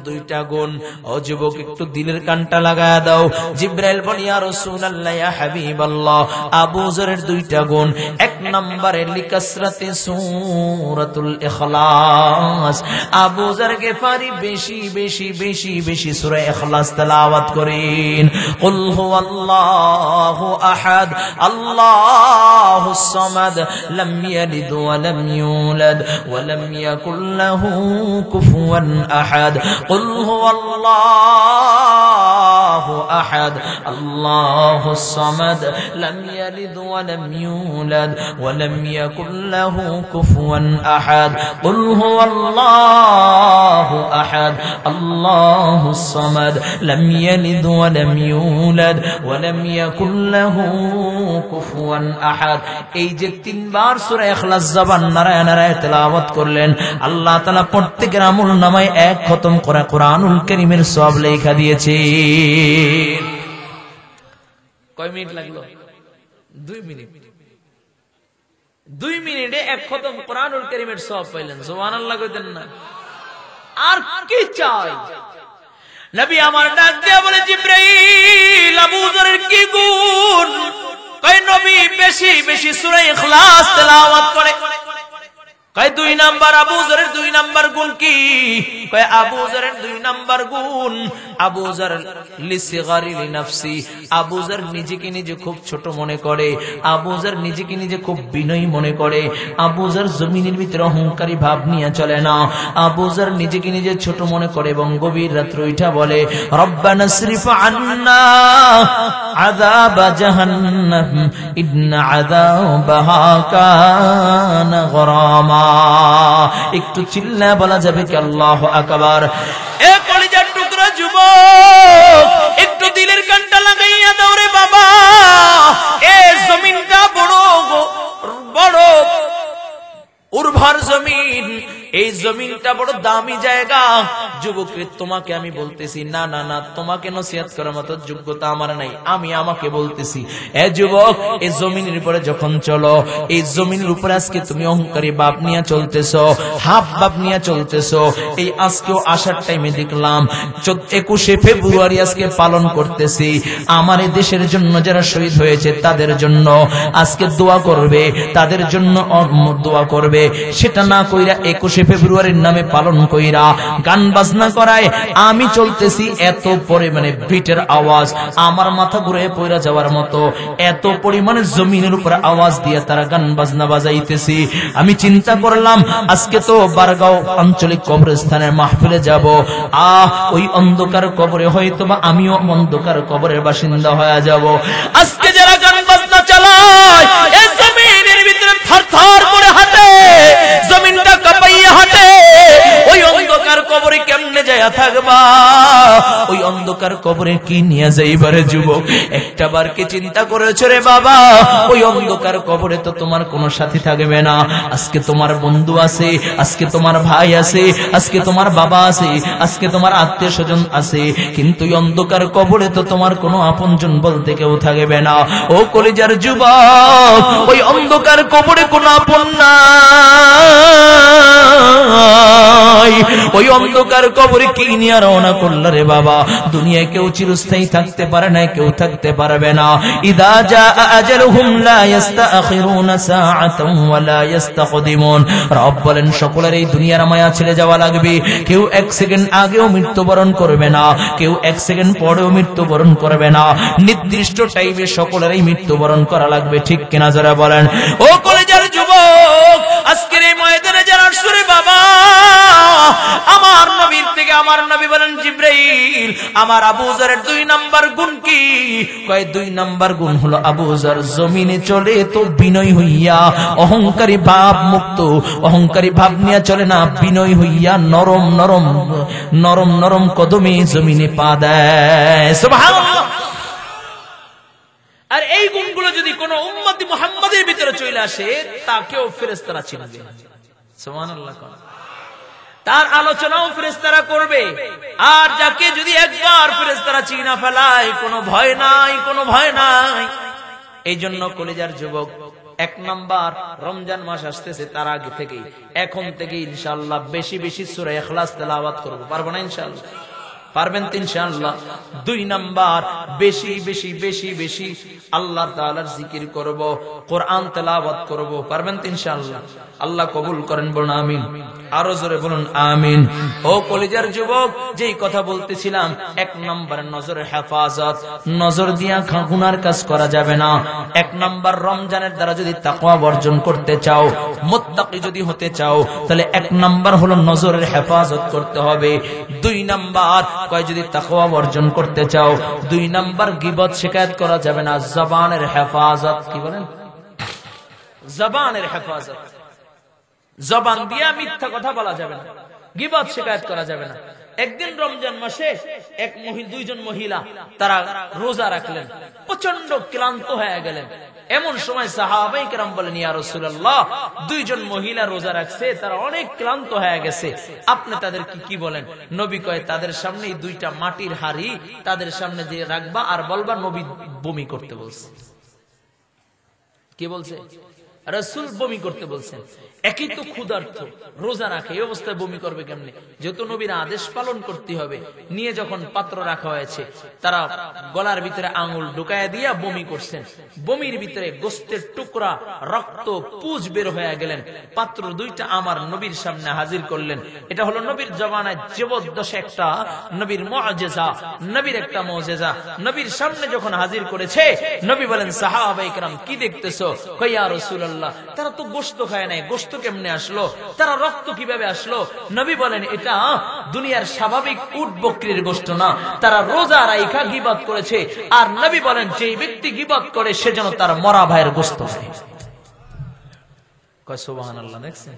দুইটা গুণ। ও যুবক, একটু দিলের কানটা লাগায়া দাও। জিবরাইল বলে, ইয়া রাসূলুল্লাহ, ইয়া হাবিবাল্লাহ, আবু যরের দুইটা গুণ। এক নম্বরে লিকাসরাতি সূরাতুল ইখলাস, আবু যর গিফারী বেশি বেশি বেশি বেশি সূরা ইখলাস তেলাওয়াত করেন। কুল হুয়াল্লাহু আহাদ, আল্লাহুস সামাদ, লাম ইয়ালিদ ওয়া লাম ইউলাদ ওয়া লাম ইয়াকুল লাহু কুফুয়ান আহাদ। কুল হুয়াল্লাহু আহাদ, আল্লাহুস সামাদ, লাম ইয়ালিদ ওয়া লাম ইউলাদ ওয়া লাম ইয়াকুল লাহু কুফুয়ান আহাদ। কুল হুয়াল্লাহু আহাদ, আল্লাহুস সামাদ, লাম ইয়ালিদ ওয়া লাম ইউলাদ ওয়া লাম ইয়াকুল লাহু কুফুয়ান আহাদ। এই যে তিনবার সূরা ইখলাস জবান নারায়ে নারায়ে তেলাওয়াত করলেন, আল্লাহ তাআলা প্রত্যেকের আমল নামায় এক খতম করা কোরআনুল কারীমের সওয়াব লেখা দিয়েছে। কয় মিনিট লাগলো? 2 মিনিট। 2 মিনিটে এক খতম কোরআনুল কারীমের সওয়াব পাইলেন। সুবহানাল্লাহ কইতেন না? আর কি চাই? নবী আমার ডাক দিয়ে বলে, জিবরাইল আবু যরের কি গুণ? কয় নবী বেশি বেশি সূরা ইখলাস তেলাওয়াত করে। কয় 2 নাম্বার আবু যরের 2 নাম্বার গুণ কি? কয় আবু যরের 2 নাম্বার গুণ, আবু যর লিসিগারি লিনাফসি, আবু যর নিজেকে নিজে খুব ছোট মনে করে, আবু যর নিজেকে নিজে খুব বিনয়ী মনে করে, আবু যর জমিনের ভিতরে অহংকারী ভাব নিয়ে চলে না, আবু যর নিজেকে নিজে ছোট মনে করে এবং গভীর রাত্রে উঠা বলে, রব্বানা সরিফ আন্না আযাব জাহান্নাম ইন্না আযাবাহা কানা গরামা। একটু চিল্লা বলা যাবে কি আল্লাহু আকবার? এ কলিজার টুকরা যুবক, একটু দিলের কানটা লাগাইয়া দাও রে বাবা। এই জমিনটা বড় বড় উর্বর জমিন, এই জমিনটা বড় দামি জায়গা। যুবক, তোমাকে আমি বলতেছি, না না না, তোমাকে নসিহত করার মতো যোগ্যতা আমার নাই, আমি আমাকে বলতেছি, এ যুবক, এই জমিনের উপরে যখন চলো, এই জমিনের উপরে আজকে তুমি অহংকারী বাপ নিয়ে চলতেছো, হাফ বাপ নিয়ে চলতেছো। এই আজকেও আসার টাইমে দেখলাম 21শে ফেব্রুয়ারি আজকে পালন করতেছি। আমার এই দেশের জন্য যারা শহীদ হয়েছে তাদের জন্য আজকে দোয়া করবে, তাদের জন্য দোয়া করবে। সেটা না কইরা 21 21শে ফেব্রুয়ারির নামে পালন কইরা গান বাজনা করায় আমি চলতেছি, এত পরিমাণে বিটের আওয়াজ আমার মাথা ঘুরে পড়া যাওয়ার মতো, এত পরিমাণে জমিনের উপর আওয়াজ দিয়ে তারা গান বাজনা বাজাইতেছি। আমি চিন্তা করলাম আজকে তো বারগাঁও আঞ্চলিক কবরস্থানের মাহফিলে যাব, ওই অন্ধকার কবরে হয়তো বা আমিও অন্ধকার কবরের বাসিন্দা হয়ে যাব। আজকে যারা গান বাজনা চালায় এই জমিনের ভিতরে থরথর করে হাঁটে, জমিনটা কাঁপাইয়া হাঁটে, ওই অন্ধকার কবরে কেমনে যায়া থাকবা? ওই অন্ধকার কবরে কি নিয়ে যাইবারে যুবক? একটা বার কি চিন্তা করেছো রে বাবা? ওই অন্ধকার কবরে তো তোমার কোনো সাথী থাকবে না। আজকে তোমার বন্ধু আছে, আজকে তোমার ভাই আছে, আজকে তোমার বাবা আছে, আজকে তোমার আত্মীয় স্বজন আছে, কিন্তু ওই অন্ধকার কবরে তো তোমার কোনো আপনজন বলতে কেউ থাকবে না। ও কলিজার যুবক, ওই অন্ধকার কবরে কোনো আপন নাই। ওই অন্ধকার কবরে কি নিয়ে রওনা করলা রে বাবা? দুনিয়ায় কেউ চিরস্থায়ী থাকতে পারে না, কেউ থাকতে পারবে না। ইদা জাআ আজালুহুম লা ইস্তাখিরুনা সাআতান ওয়া লা ইস্তাকদিমুন। রব বলেন সকলের এই দুনিয়ার মায়া ছেড়ে যাওয়া লাগবে। কেউ এক সেকেন্ড আগেও মৃত্যুবরণ করবে না, কেউ এক সেকেন্ড পরেও মৃত্যুবরণ করবে না। নির্দিষ্ট টাইমে সকলের এই মৃত্যুবরণ করা লাগবে, ঠিক কিনা যারা বলেন? ও কলেজের যুবক, আজকের এই ময়দানে যারা শুনে বাবা, আমার নবীর থেকে আমার নবী বলেন জিবরাইল, আমার আবু যরের 2 নাম্বার গুণ কি? কয় 2 নাম্বার গুণ হলো আবু যর জমিনে চলে তো বিনয় হইয়া, অহংকারী ভাব মুক্ত, অহংকারী ভাব নিয়ে চলে না, বিনয় হইয়া নরম নরম নরম নরম কদমে জমিনে পা দেয়। সুবহানাল্লাহ। আর এই গুণগুলো যদি কোন উম্মতি মুহাম্মাদের ভিতরে চলে আসে, তাকেও ফেরেশতারা চিনবে। সুবহানাল্লাহ। তার আলোচনাও ফেরেশতারা করবে। আর যাকে যদি একবার ফেরেশতারা চিনা ফেলায়, কোনো ভয় নাই, কোনো ভয় নাই। এই জন্য কলিজার যুবক, 1 নাম্বার রমজান মাস আসতেছে, তার আগে থেকেই এখন থেকে ইনশাআল্লাহ বেশি বেশি সূরা ইখলাস তেলাওয়াত করব। পারবো না ইনশাআল্লাহ? পারবেন তো ইনশাআল্লাহ? 2 নাম্বার বেশি বেশি বেশি বেশি আল্লাহ তাআলার জিকির করব, কোরআন তেলাওয়াত করব। পারবেন তো ইনশাআল্লাহ? আল্লাহ কবুল করেন, বলুন আমিন। আরো জোরে বলুন আমিন। ও কলিজার যুবক, যেই কথা বলতেছিলাম, 1 নাম্বার নজরের হেফাজত, নজর দিয়া গুনার কাজ করা যাবে না। 1 নাম্বার রমজানের দ্বারা যদি তাকওয়া অর্জন করতে চাও, মুত্তাকি যদি হতে চাও, তাহলে 1 নাম্বার হলো নজরের হেফাজত করতে হবে। 2 নাম্বার কয় যদি তাকওয়া অর্জন করতে চাও, 2 নাম্বার গীবত শিকায়ত করা যাবে না, জবানের হেফাজত। কি বলেন? জবানের হেফাজত। জবান দিয়া মিথ্যা কথা বলা যাবে না, গীবত শিকায়ত করা যাবে না। একদিন রমজান মাসে 2জন মহিলা তারা রোজা রাখলেন, প্রচন্ড ক্লান্ত হয়ে গেলেন। এমন সময় সাহাবায়ে কেরাম বলেন, ইয়া রাসূলুল্লাহ, 2জন মহিলা রোজা রাখছে, তারা অনেক ক্লান্ত হয়ে গেছে, আপনি তাদের কি বলেন? নবী কয়, তাদের সামনে 2টা মাটির হাড়ি তাদের সামনে দিয়ে রাখবা আর বলবা নবী বমি করতে বলছে। কি বলছে? রাসূল বমি করতে বলছেন। একই তো ক্ষুধার্ত, রোজা রাখে, এই অবস্থায় বমি করবে কেমনে? যেহেতু নবীর আদেশ পালন করতে হবে, নিয়ে যখন পাত্র রাখা হয়েছে, তারা গলার ভিতরে আঙুল ঢুকায়া দিয়া বমি করছেন। বমির ভিতরে গোস্তের টুকরা, রক্ত, পুজ বের হয়ে গেলেন। পাত্র 2টা আমার নবীর সামনে হাজির করলেন। এটা হলো নবীর জমানায় জীবদ্দশা একটা নবীর মুআজিজা, নবীর একটা মুআজিজা। নবীর সামনে যখন হাজির করেছে, নবী বলেন, সাহাবায়ে কেরাম কি দেখতেছো? কয়, ইয়া রাসূলুল্লাহ, তারা তো গোশত খায় নাই, গোশত কেমনে আসলো? তারা রক্ত কিভাবে আসলো? নবী বলেন, এটা দুনিয়ার স্বাভাবিক উট বকরির গোশত না, তারা রোজা রাইখা গীবত করেছে। আর নবী বলেন, যে ব্যক্তি গীবত করে সে যেন তার মরা ভাইয়ের গোশত খায়। কয় সুবহানাল্লাহ। দেখছেন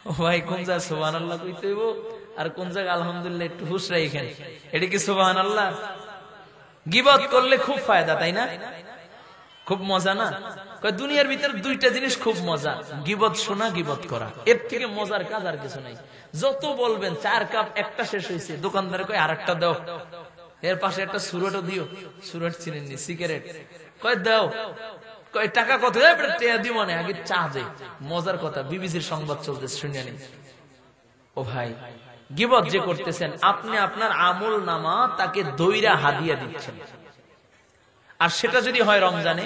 ও ভাই, কোন জায়গায় সুবহানাল্লাহ কইতে হইব আর কোন জায়গায় আলহামদুলিল্লাহ একটু হুশ রাখেন। এটা কি সুবহানাল্লাহ? গীবত করলে খুব ফায়দা, তাই না? খুব মজা না? দুনিয়ার ভিতরে 2টা জিনিস খুব মজা, গীবত শোনা, গীবত করা। এর থেকে মজার কাজ আর কিছু নাই। যত বলবেন 4 কাপ, একটা শেষ হয়েছে, দোকানদার কয় আরেকটা দাও, এর পাশে একটা সুরটও দিও। সুরট চিনেননি? সিগারেট। কয় দাও, কয় টাকা কত? দিব না, আগে চা দে। মজার কথা, বিবিসির সংবাদ চলতেছে, শুনে নি। ও ভাই, গীবত যে করতেছেন, আপনি আপনার আমল নামা তাকে দইরা হাদিয়া দিচ্ছেন। আর সেটা যদি হয় রমজানে,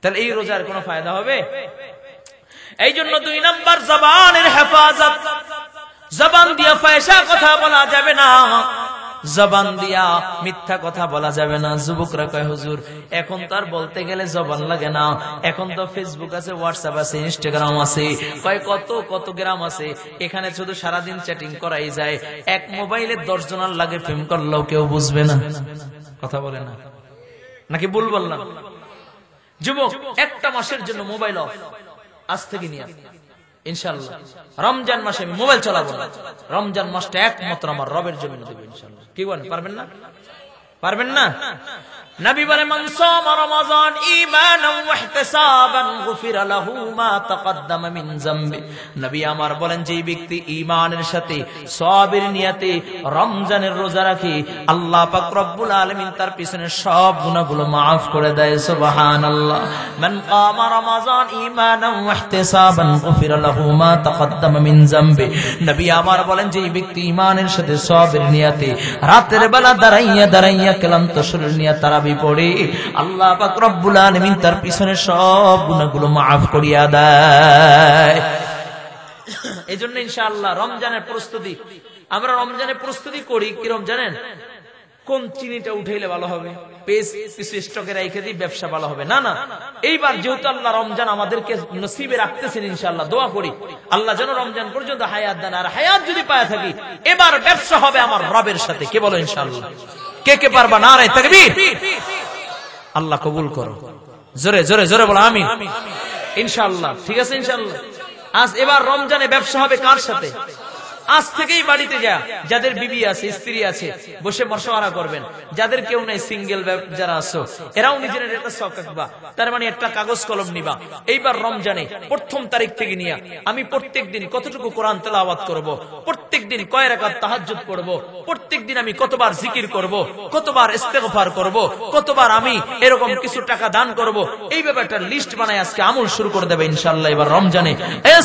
তাহলে এই রোজার কোনো ফায়দা হবে? এই জন্য 2 নাম্বার জবানের হেফাজত। জবান দিয়া ফায়সা কথা বলা যাবে না, জবান দিয়া মিথ্যা কথা বলা যাবে না। যুবকরা কয় হুজুর এখন তো আর বলতে গেলে জবান লাগে না, এখন তো ফেসবুক আছে, হোয়াটসঅ্যাপ আছে, ইনস্টাগ্রাম আছে, কয় কত কত গ্রাম আছে, এখানে শুধু সারাদিন চ্যাটিং করাই যায়, এক মোবাইলে 10 জনের লাগে প্রেম করলেও কেউ বুঝবে না। কথা বলে না নাকি ভুল বললাম? যুবক একটা মাসের জন্য মোবাইল অফ আজ থেকে নিয়ে ইনশাআল্লাহ। রমজান মাসে আমি মোবাইল চালাবো না, রমজান মাসটা একমাত্র আমার রবের জন্য দেব ইনশাআল্লাহ। কি বলেন, পারবেন না? পারবেন না? নবী বলে মান সামা রমাযান ঈমানান ওয়া ইহতিসাবান গুফিরা লাহু মা তাকদ্দামা মিন যামবি। নবী আমার বলেন যে ব্যক্তি ঈমানের সাথে সওয়াবের নিয়তে রমজানের রোজা রাখে, আল্লাহ পাক রব্বুল আলামিন তার পিছনের সব গুনাহগুলো maaf করে দেয়। সুবহানাল্লাহ। মান কামা রমাযান ঈমানান ওয়া ইহতিসাবান গুফিরা লাহু মা তাকদ্দামা মিন যামবি। নবী আমার বলেন যে ব্যক্তি ঈমানের সাথে সওয়াবের নিয়তে রাতের বেলা দাঁড়াইয়া ক্লান্ত শরীর নিয়ে তারাবি পড়ে, আল্লাহ পাক রব্বুল আলামিন তার পিছনে সব গুনাহগুলো maaf করিয়া দেয়। এজন্য ইনশাআল্লাহ রমজানের প্রস্তুতি, আমরা রমজানের প্রস্তুতি করি কিরকম জানেন? কোন চিনিটা উঠাইলে ভালো হবে, পেস্ট কিছু স্টকে রেখে দিই, ব্যবসা ভালো হবে না। না, এইবার যেহেতু আল্লাহ রমজান আমাদেরকে নসিবে রাখতেছেন, ইনশাআল্লাহ দোয়া করি আল্লাহ যেন রমজান পর্যন্ত হায়াত দেন, আর হায়াত যদি পায় থাকি এবার ব্যবসা হবে আমার রবের সাথে। কে বলো ইনশাআল্লাহ? কে কে পারবা? নারায়ে তাকবীর। আল্লাহ কবুল করো। জোরে জোরে জোরে বলো আমিন। ইনশাআল্লাহ। ঠিক আছে ইনশাআল্লাহ। আজ এবার রমজানে ব্যবসা হবে কার সাথে? আজ থেকেই বাড়িতে যা, যাদের বিবি আছে, স্ত্রী আছে, বসে মশওয়ারা করবেন। যাদের কেউ নাই, সিঙ্গেল যারা আছো, এরাও নিজের একটা শখ রাখবা, তার মানে একটা কাগজ কলম নিবা। এইবার রমজানে 1ম তারিখ থেকে নিয়ে আমি প্রত্যেকদিন কতটুকু কোরআন তেলাওয়াত করব, প্রত্যেকদিন কয় রাকাত তাহাজ্জুদ পড়ব, প্রত্যেকদিন আমি কতবার জিকির করব, কতবার ইস্তেগফার করব, কতবার আমি এরকম কিছু টাকা দান করব, এই ব্যাপারটা লিস্ট বানায় আজকে আমল শুরু করে দেবে ইনশাআল্লাহ। এবার রমজানে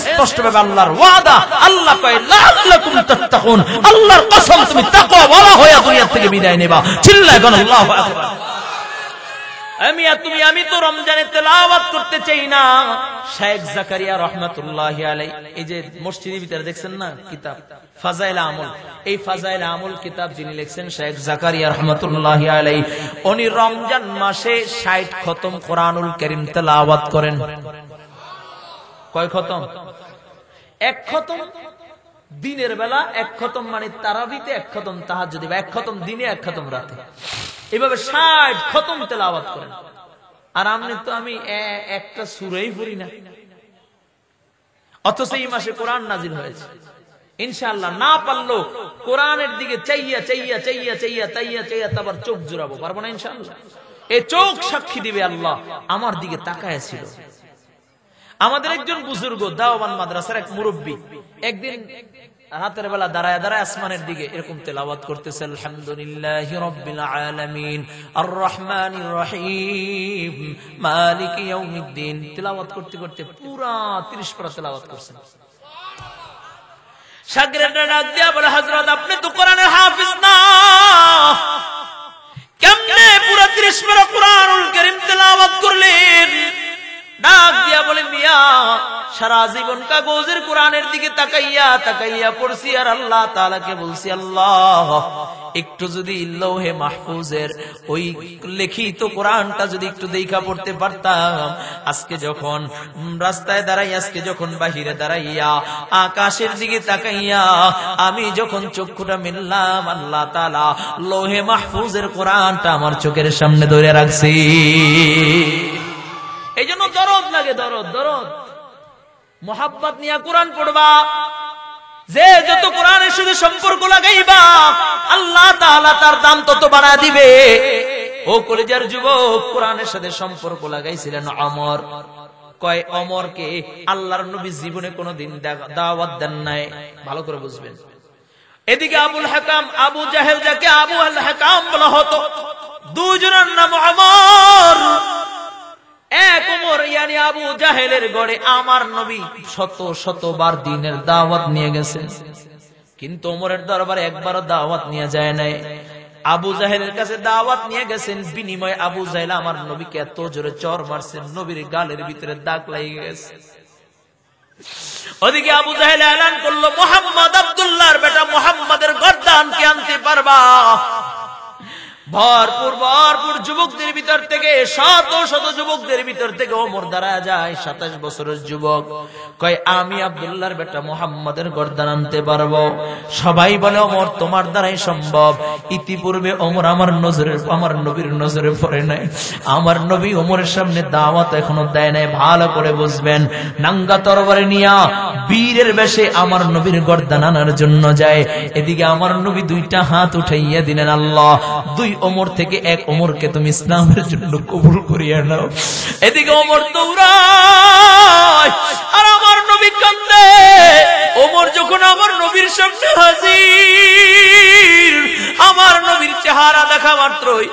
স্পষ্ট ভাবে আল্লাহর ওয়াদা, আল্লাহ কয় লাআল্লাকুম তাত্তাকুন, আল্লাহর কসম তুমি তাকওয়া ওয়ালা হয়ে দুনিয়া থেকে বিদায় নেবা। চিল্লায় বলেন আল্লাহু আকবার। আমি তো রমজানে তেলাওয়াত করতে চাই না। শেখ জাকারিয়া রহমাতুল্লাহি আলাইহি, এই যে মসজিদের ভিতরে দেখছেন না কিতাব ফাজাইল আমল, এই ফাজাইল আমল কিতাব যিনি লিখছেন শেখ জাকারিয়া রহমাতুল্লাহি আলাইহি, উনি রমজান মাসে 60 খতম কোরআনুল কারীম তেলাওয়াত করেন। কয় খতম? 1 খতম দিনের বেলা, 1 খতম মানে তারাবিতে, 1 খতম তাহাজ্জুদে, 1 খতম দিনে, 1 খতম রাতে, এভাবে 60 খতম তেলাওয়াত করেন। আর আমি একটা সূরাই পড়ি না, অথচ এই মাসে কোরআন নাজিল হয়েছে। ইনশাআল্লাহ না পারলো কোরআনের দিকে চাইয়া তারপর চোখ জুড়াবো, পারবো না ইনশাআল্লাহ। এই চোখ সাক্ষী দিবে আল্লাহ আমার দিকে তাকায় ছিল। আমাদের একজন বুজুর্গ দাওয়ান মাদ্রাসার এক মুরব্বী একদিন রাতের বেলা দাঁড়ায় আসমানের দিকে এরকম তেলাওয়াত করতেছে, আলহামদুলিল্লাহি রাব্বিল আলামিন আর রহমানির রহিম মালিকি ইয়াউমিদ্দিন। তেলাওয়াত করতে করতে পুরা 30 পারা তেলাওয়াত করছেন। শাগিররা ডাক দিয়া বলে, হযরত আপনি তো কোরআনের হাফেজ না, কেমনে পুরা 30 পারা কোরআনুল কারীম তেলাওয়াত করলেন? ডাক দিয়া বলে, মিয়া সারা জীবন কাগজের কোরআনের দিকে তাকাইয়া পড়ছি, আর আল্লাহ তাআলাকে বলছি, আল্লাহ একটু যদি লৌহে মাহফুজের ওই লিখিত কোরআনটা যদি একটু দেখা পড়তে পারতাম, আজকে যখন রাস্তায় দাঁড়াই, আজকে যখন বাহিরে দাঁড়াইয়া আকাশের দিকে তাকাইয়া আমি যখন চক্ষুটা মিললাম, আল্লাহ তাআলা লৌহে মাহফুজের কোরআনটা আমার চোখের সামনে ধরে রাখছি। এই জন্য দরদ লাগে, দরদ মোহাব্বত নিয়ে কোরআন পড়বা। যে যত কোরআনের সাথে সম্পর্ক লাগাইবা আল্লাহ তাআলা তার দাম তত বাড়া দিবে। ও কলেজের যুবক, কোরআনের সাথে সম্পর্ক লাগাইছিলেন ওমর। কয় ওমরকে আল্লাহর নবী জীবনে কোনোদিন দাওয়াত দেন নাই, ভালো করে বুঝবেন। এদিকে আবুল হাকাম, আবু জাহেল যাকে আবু আল হাকাম বলা হতো, দুজনের নাম ওমর। এক ওমর ইয়ানি আবু জাহেলের গড়ে আমার নবী শতবার দ্বীনের দাওয়াত নিয়ে গেছেন, কিন্তু ওমরের দরবারে একবারও দাওয়াত নিয়ে যায় নাই। আবু জাহেলের কাছে দাওয়াত নিয়ে গেছেন, বিনিময়ে আবু জাহেল আমার নবীকে এত জোরে চর মারছেন, নবীর গালের ভিতরে দাগ লেগে গেছে। ওদিকে আবু জাহেল এলান করলো, মুহাম্মদ আব্দুল্লাহর বেটা মুহাম্মাদের গর্দানকে আনতে পারবা? ভরপুর ভরপুর যুবকদের ভিতর থেকে, শত শত যুবকদের ভিতর থেকে ওমর দাঁড়া যায়, 27 বছরের যুবক, কয় আমি আব্দুল্লাহর বেটা মুহাম্মাদের গর্দান আনতে পারবো। সবাই বলে ওমর তোমার দ্বারাই সম্ভব। ইতিপূর্বে ওমর আমার নবীর নজরে পড়ে নাই। আমার নবী ওমরের সামনে দাওয়াত এখনো দেয় নাই। ভালো করে বুঝবেন, নাঙ্গা তরবারি নিয়া বীরের বেশে আমার নবীর গর্দান আনার জন্য যায়। এদিকে আমার নবী দুইটা হাত উঠাইয়া দিলেন, আল্লাহ, 2 ওমর থেকে 1 ওমরকে তুমি ইসলামের জন্য কবুল করিয়া নাও। এদিকে ওমর দৌড়ায় আর আমার নবী কান্দে। ওমর যখন আমার নবীর সামনে হাজির, আমার নবীর চেহারা দেখা মাত্রই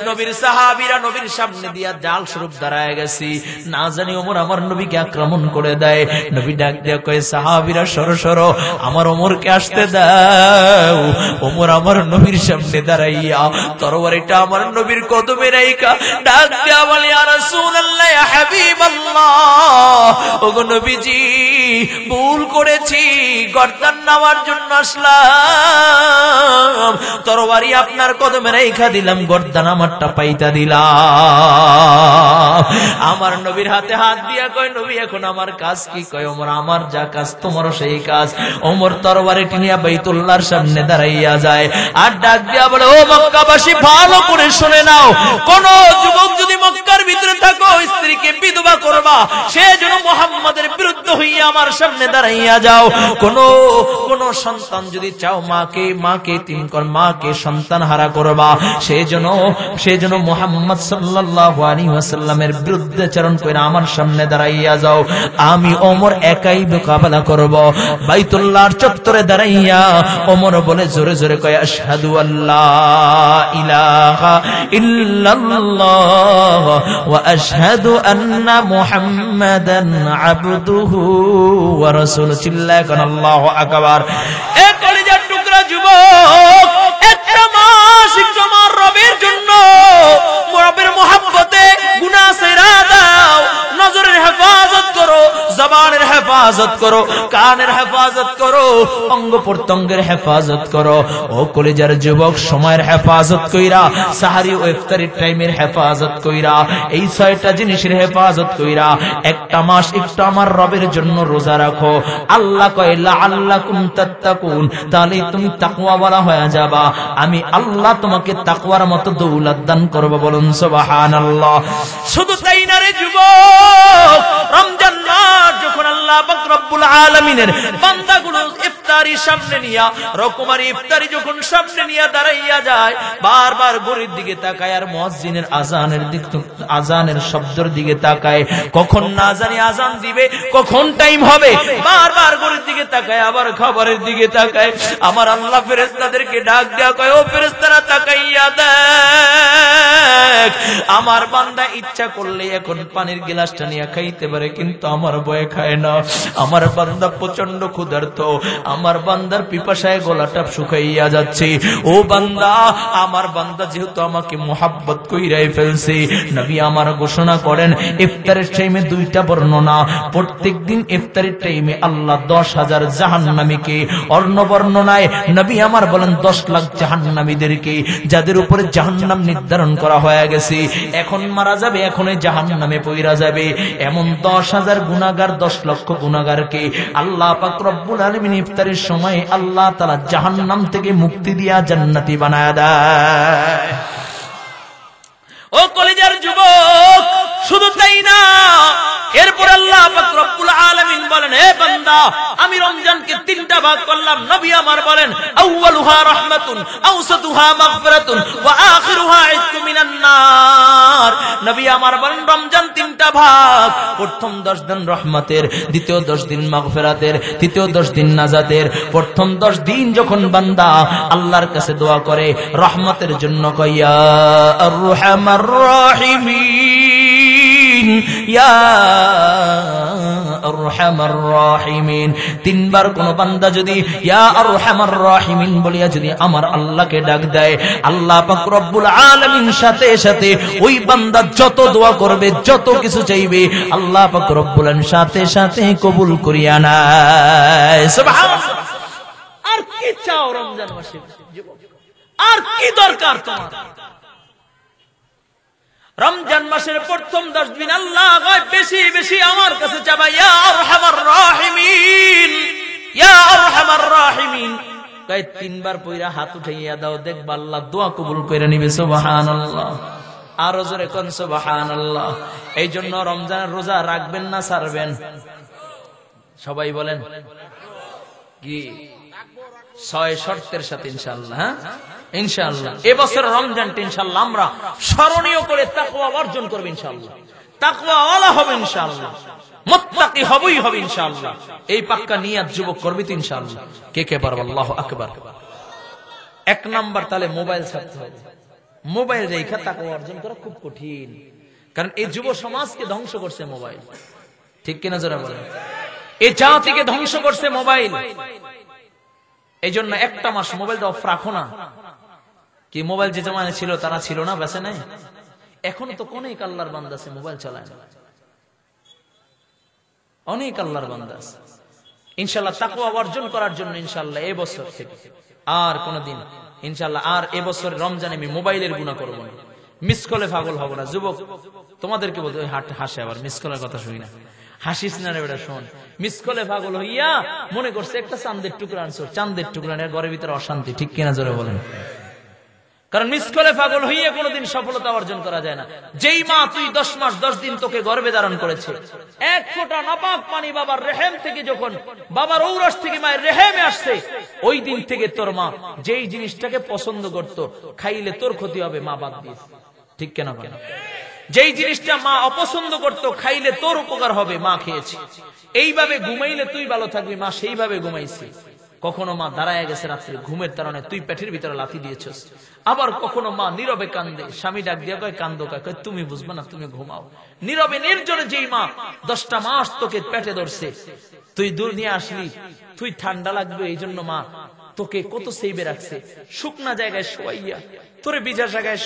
নবীর সাহাবীরা নবীর সামনে দিয়া জাল স্বরূপ দাঁড়ায় গেছি। না জানি ওমর আমার নবীকে আক্রমণ করে দেয়। নবী ডাক দিয়া কয়, সাহাবীরা সরো সরো, আমার ওমরকে আসতে দাও। ওমর আমার নবীর সামনে দাঁড়াইয়া তরবারিটা আমার নবীর কদমে রাইখা ডাক দিয়া বলে, ইয়া রাসূলুল্লাহ, ইয়া হাবিবাল্লাহ, ওগো নবীজি, ভুল করেছি, গর্দান নেওয়ার জন্য আসলাম, তরবারি আপনার কদমে রাইখা দিলাম, গর্দান আমারটা পাইতা দিলাম। আমার নবীর হাতে হাত দিয়া কয়, নবী এখন আমার কাজ কি? কয়, ওমর আমার যা কাজ তোমারও সেই কাজ। ওমর তরবারিটি নিয়ে বাইতুল্লাহর সামনে দাঁড়াইয়া যায় আর ডাক দিয়া বলে, ও মক্কাবাসী, ভালো করে শুনে নাও, কোন যুবক যদি মক্কার ভিতরে থাকো, স্ত্রীকে বিধবা করবা, সে যেন মুহাম্মাদের বিরুদ্ধে হইয়া আমার সামনে দাঁড়াইয়া যাও। কোন সন্তান যদি চাও, মাকে সন্তান হারা করবা, সে যেন মুহাম্মদ সাল্লাল্লাহু আলাইহি ওয়াসাল্লামের বিরুদ্ধে চারণ করে আমার সামনে দাঁড়াইয়া যাও। আমি ওমর একাই মোকাবেলা করব। বাইতুল্লাহর চত্বরে দাঁড়াইয়া ওমর বলে জোরে জোরে কয়, আশহাদু আল্লা ইলাহা ইল্লাল্লাহ ওয়া আশহাদু আন্না মুহাম্মাদান আবদুহু ওয়া রাসূলুহু। চিল্লায় কোন আল্লাহু আকবার। এ কলিজার টুকরা যুবক, একটা মাস একটু আমার রবের জন্য, রবের মহব্বতে গুনাহ ছেড়ে দাও। নজরের হেফাজত করো, জবানের হেফাজত করো, কানের হেফাজত করো, অঙ্গ প্রত্যঙ্গের হেফাজত করো। ও কলিজার যুবক, সময়ের হেফাজত কইরা, সাহারি ও ইফতারির টাইমের হেফাজত কইরা, এই 6টা জিনিসের হেফাজত কইরা একটা মাস একটু আমার রবের জন্য রোজা রাখো। আল্লাহ কয়, লাআল্লাকুম তাত্তাকুন, তাহলে তুমি তাকওয়াওয়ালা হয়ে যাবা। আমি আল্লাহ তোমাকে তাকওয়ার মতো দৌলত দান করব। বলুন সুবহানাল্লাহ। শুধু তাই না রে যুবক, রমজান মাস যখন আল্লাহ পাক রব্বুল আলামিনের বান্দাগুলো ইফতারি সামনে নিয়া, রকমারি ইফতারি যখন সামনে নিয়া দাঁড়াইয়া যায়, বারবার ঘড়ির দিকে তাকায় আর মুয়াজ্জিনের আজানের শব্দের দিকে তাকায়, কখন না জানি আজান দিবে, কখন টাইম হবে, বারবার ঘড়ির দিকে তাকায়, আবার খাবারের দিকে তাকায়। আমার আল্লাহ ফেরেশতাদেরকে ডাক দেয়া কয়, ও ফেরেশতারা তাকাইয়া দেখ, আমার বান্দা ইচ্ছা করলে এখন পানির গ্লাসটা নিয়ে খাইতে পারে, কিন্তু আমার ভয়ে খায় না। আমার বান্দা প্রচন্ড ক্ষুধার্ত, আমার বান্দার পিপাসায় গলাটা শুকাইয়া যাচ্ছে। ও বান্দা, আমার বান্দা যেহেতু আমাকে মোহাব্বত কইরাই ফেলছে, নবী আমার ঘোষণা করেন, ইফতারের টাইমে 2টা বর্ণনা, প্রত্যেকদিন ইফতারের টাইমে আল্লাহ 10,000 জাহান্নামীকে, অন্য বর্ণনায় নবী আমার বলেন 10 লাখ জাহান্নামীদেরকে, যাদের উপরে জাহান্নাম নির্ধারণ করা হয়ে গেছে, এখন মারা যাবে, এখনই জাহান্নামে পইরা যাবে, এমন 10,000 গুনাহগার, 10 লক্ষ গুনাহগারকে আল্লাহ পাক রব্বুল আলামিন ইফতারের সময় আল্লাহ তাআলা জাহান্নাম থেকে মুক্তি দিয়া জান্নাতি বানায়া দেয়। ও কলিজার যুবক, শুধু তাই না, এরপর আল্লাহ পাক রব্বুল আলামিন বলেন, হে বান্দা, আমি রমজানকে 3টা ভাগ করলাম। নবী আমার বলেন, আউয়ালুহা রাহমাতুন, আওসাতুহা মাগফিরাতুন ওয়া আখিরুহা ইতকু মিনান নার। নবী আমার বলেন, রমজান 3টা ভাগ, প্রথম 10 দিন রহমতের, দ্বিতীয় 10 দিন মাগফিরাতের, তৃতীয় 10 দিন নাজাতের। প্রথম 10 দিন যখন বান্দা আল্লাহর কাছে দোয়া করে রহমতের জন্য, কইয়া আর রাহমার রাহিমিন, ইয়া আরহামার রাহিমিন। তিনবার কোন বান্দা যদি ইয়া আরহামার রাহিমিন বলিয়া যদি আমার আল্লাহকে ডাক দেয়, আল্লাহ পাক রব্বুল আলামিন সাথে সাথে ওই বান্দা যত দোয়া করবে, যত কিছু চাইবে, আল্লাহ পাক রব্বুল আলামিন সাথে সাথে কবুল করিয়া নেয়। সুবহানাল্লাহ। আর কি চাও রমজান মাসে? আর কি দরকার তোমার? রমজান মাসের প্রথম 10 দিন আল্লাহ বেশি বেশি আমার কাছে চাবা, ইয়া আরহামার রাহিমিন, ইয়া আরহামার রাহিমিন। কয় তিনবার পয়রা হাত উঠাইয়া দাও, দেখবা আল্লাহ দোয়া কবুল করে নিবে। সুবহানাল্লাহ। আরো জোরে কোন সুবহানাল্লাহ। এই জন্য রমজানের রোজা রাখবেন না ছাড়বেন? সবাই বলেন কি? 6 শর্তের সাথে ইনশাআল্লাহ। হ্যাঁ ইনশাআল্লাহ এবছর রমজানটা ইনশাআল্লাহ আমরা স্মরণীয় করে তাকওয়া অর্জন করব ইনশাআল্লাহ। তাকওয়া ওয়ালা হবে ইনশাআল্লাহ, মুত্তাকি হবই হবে ইনশাআল্লাহ। এই পাক্কা নিয়ত যুবক করবি তো ইনশাআল্লাহ। কে কে পারবে? আল্লাহু আকবার। 1 নাম্বার তাহলে মোবাইল ছাড়তে হবে। মোবাইল রেখা তাকওয়া অর্জন করা খুব কঠিন, কারণ এই যুব সমাজকে ধ্বংস করছে মোবাইল। ঠিক কিনা যারা বলেন? এই জাতিকে ধ্বংস করছে মোবাইল। এই জন্য একটা মাস মোবাইলটা অফ রাখো না। কি মোবাইল যে জমানায় ছিল তারা ছিল না, বেঁচে নাই? এখনো তো অনেক আল্লাহর বান্দা আছে মোবাইল চালায় না, অনেক আল্লাহর বান্দা আছে। ইনশাআল্লাহ তাকওয়া অর্জন করার জন্য ইনশাআল্লাহ এই বছর থেকে আর কোনদিন ইনশাআল্লাহ আর এবছর রমজানে আমি মোবাইলের গুনাহ করব না, মিস কলে পাগল হব না। যুবক তোমাদেরকে বলতে ওই হাসে আবার মিস কলের কথা শুনি না, হাসিস না রে বেটা, শোন। মিস কলে পাগল হইয়া মনে করছে একটা চাঁদের টুকরা আনছো, চাঁদের টুকরা নিয়ে ঘরের ভিতরে অশান্তি। ঠিক কিনা জোরে বলেন? কারণ মিস কলে পাগল হইয়া কোনোদিন সফলতা অর্জন করা যায় না। যেই মা তুই 10 মাস 10 দিন তোকে গর্ভে ধারণ করেছে, 1 ফোঁটা নাপাক পানি বাবার রেহেম থেকে যখন বাবার ঔরস থেকে মায়ের রেহেমে আসছে, ওই দিন থেকে তোর মা যেই জিনিসটাকে পছন্দ করত, খাইলে তোর ক্ষতি হবে, মা বাদ দিয়েছে। ঠিক কেন? যেই জিনিসটা মা অপছন্দ করত, খাইলে তোর উপকার হবে, মা খেয়েছে। এইভাবে ঘুমাইলে তুই ভালো থাকবি, মা সেইভাবে ঘুমাইছে। কখনো মা দাঁড়ায় গেছে রাত্রে ঘুমের কারণে, তুই পেটের ভিতরে লাথি দিয়েছিস। আবার কখনো মা নীরবে কান্দে, স্বামী ডাক দিয়ে কয় কান্দো কয়, তুমি বুঝবে না, তুমি ঘুমাও। নীরবে নির্জনে যেই মা 10টা মাস তোকে পেটে ধরছে, তুই দূর নিয়ে আসলি, তুই ঠান্ডা লাগবে এই জন্য মা তোকে কত সেভে রাখছে। শুকনা জায়গায় শোয়াইয়া তোরে বিজা জায়গায়,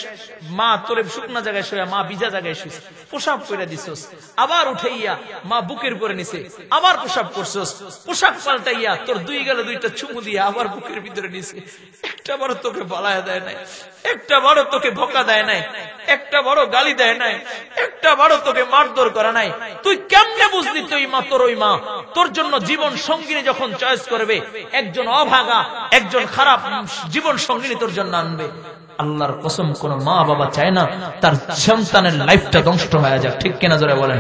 মা তোরে শুকনা জায়গায় শোয়া, মা বিজা জায়গায় শুইস, পোশাক করে দিছস, আবার উঠাইয়া মা বুকের করে নিছে, আবার পোশাক করছস, পোশাক পাল্টাইয়া তোর 2 গেলে 2টা চুমু দিয়া আবার বুকের ভিতরে নিছে। একটা বড় তোকে বলায় দেয় নাই, একটা বড় তোকে ভোকা দেয় নাই, একটা বড় গালি দেয় নাই, একটা বড় তোকে মারধর করা নাই। তুই কেমনে বুঝলি তুই মা, তোর ওই মা তোর জন্য জীবন সঙ্গিনী যখন চয়েস করবে, একজন অভাগা, একজন খারাপ জীবন সঙ্গিনী তোর জন্য আনবে। আল্লাহর কসম, কোন মা বাবা চায় না তার সন্তানের লাইফটা ধ্বংস হয়ে যাক। ঠিক কিনা জোরে বলেন?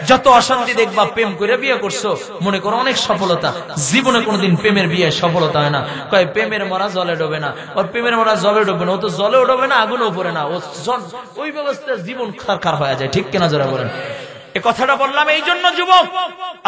যত অশান্তি দেখবা, প্রেম করে বিয়ে করছো মনে করো অনেক সফলতা, জীবনে কোনোদিন প্রেমের বিয়ে সফলতা হয় না। কয় প্রেমের মরা জলে ডোবে না, ওর প্রেমের মরা জলে ডোবে না, ও তো জলেও ডোবে না, আগুনও পড়ে না, ও ওই ব্যবস্থায় জীবন খারখার হয়ে যায়। ঠিক কিনা জোরে বলেন? এ কথাটা বললাম এই জন্য যুবক,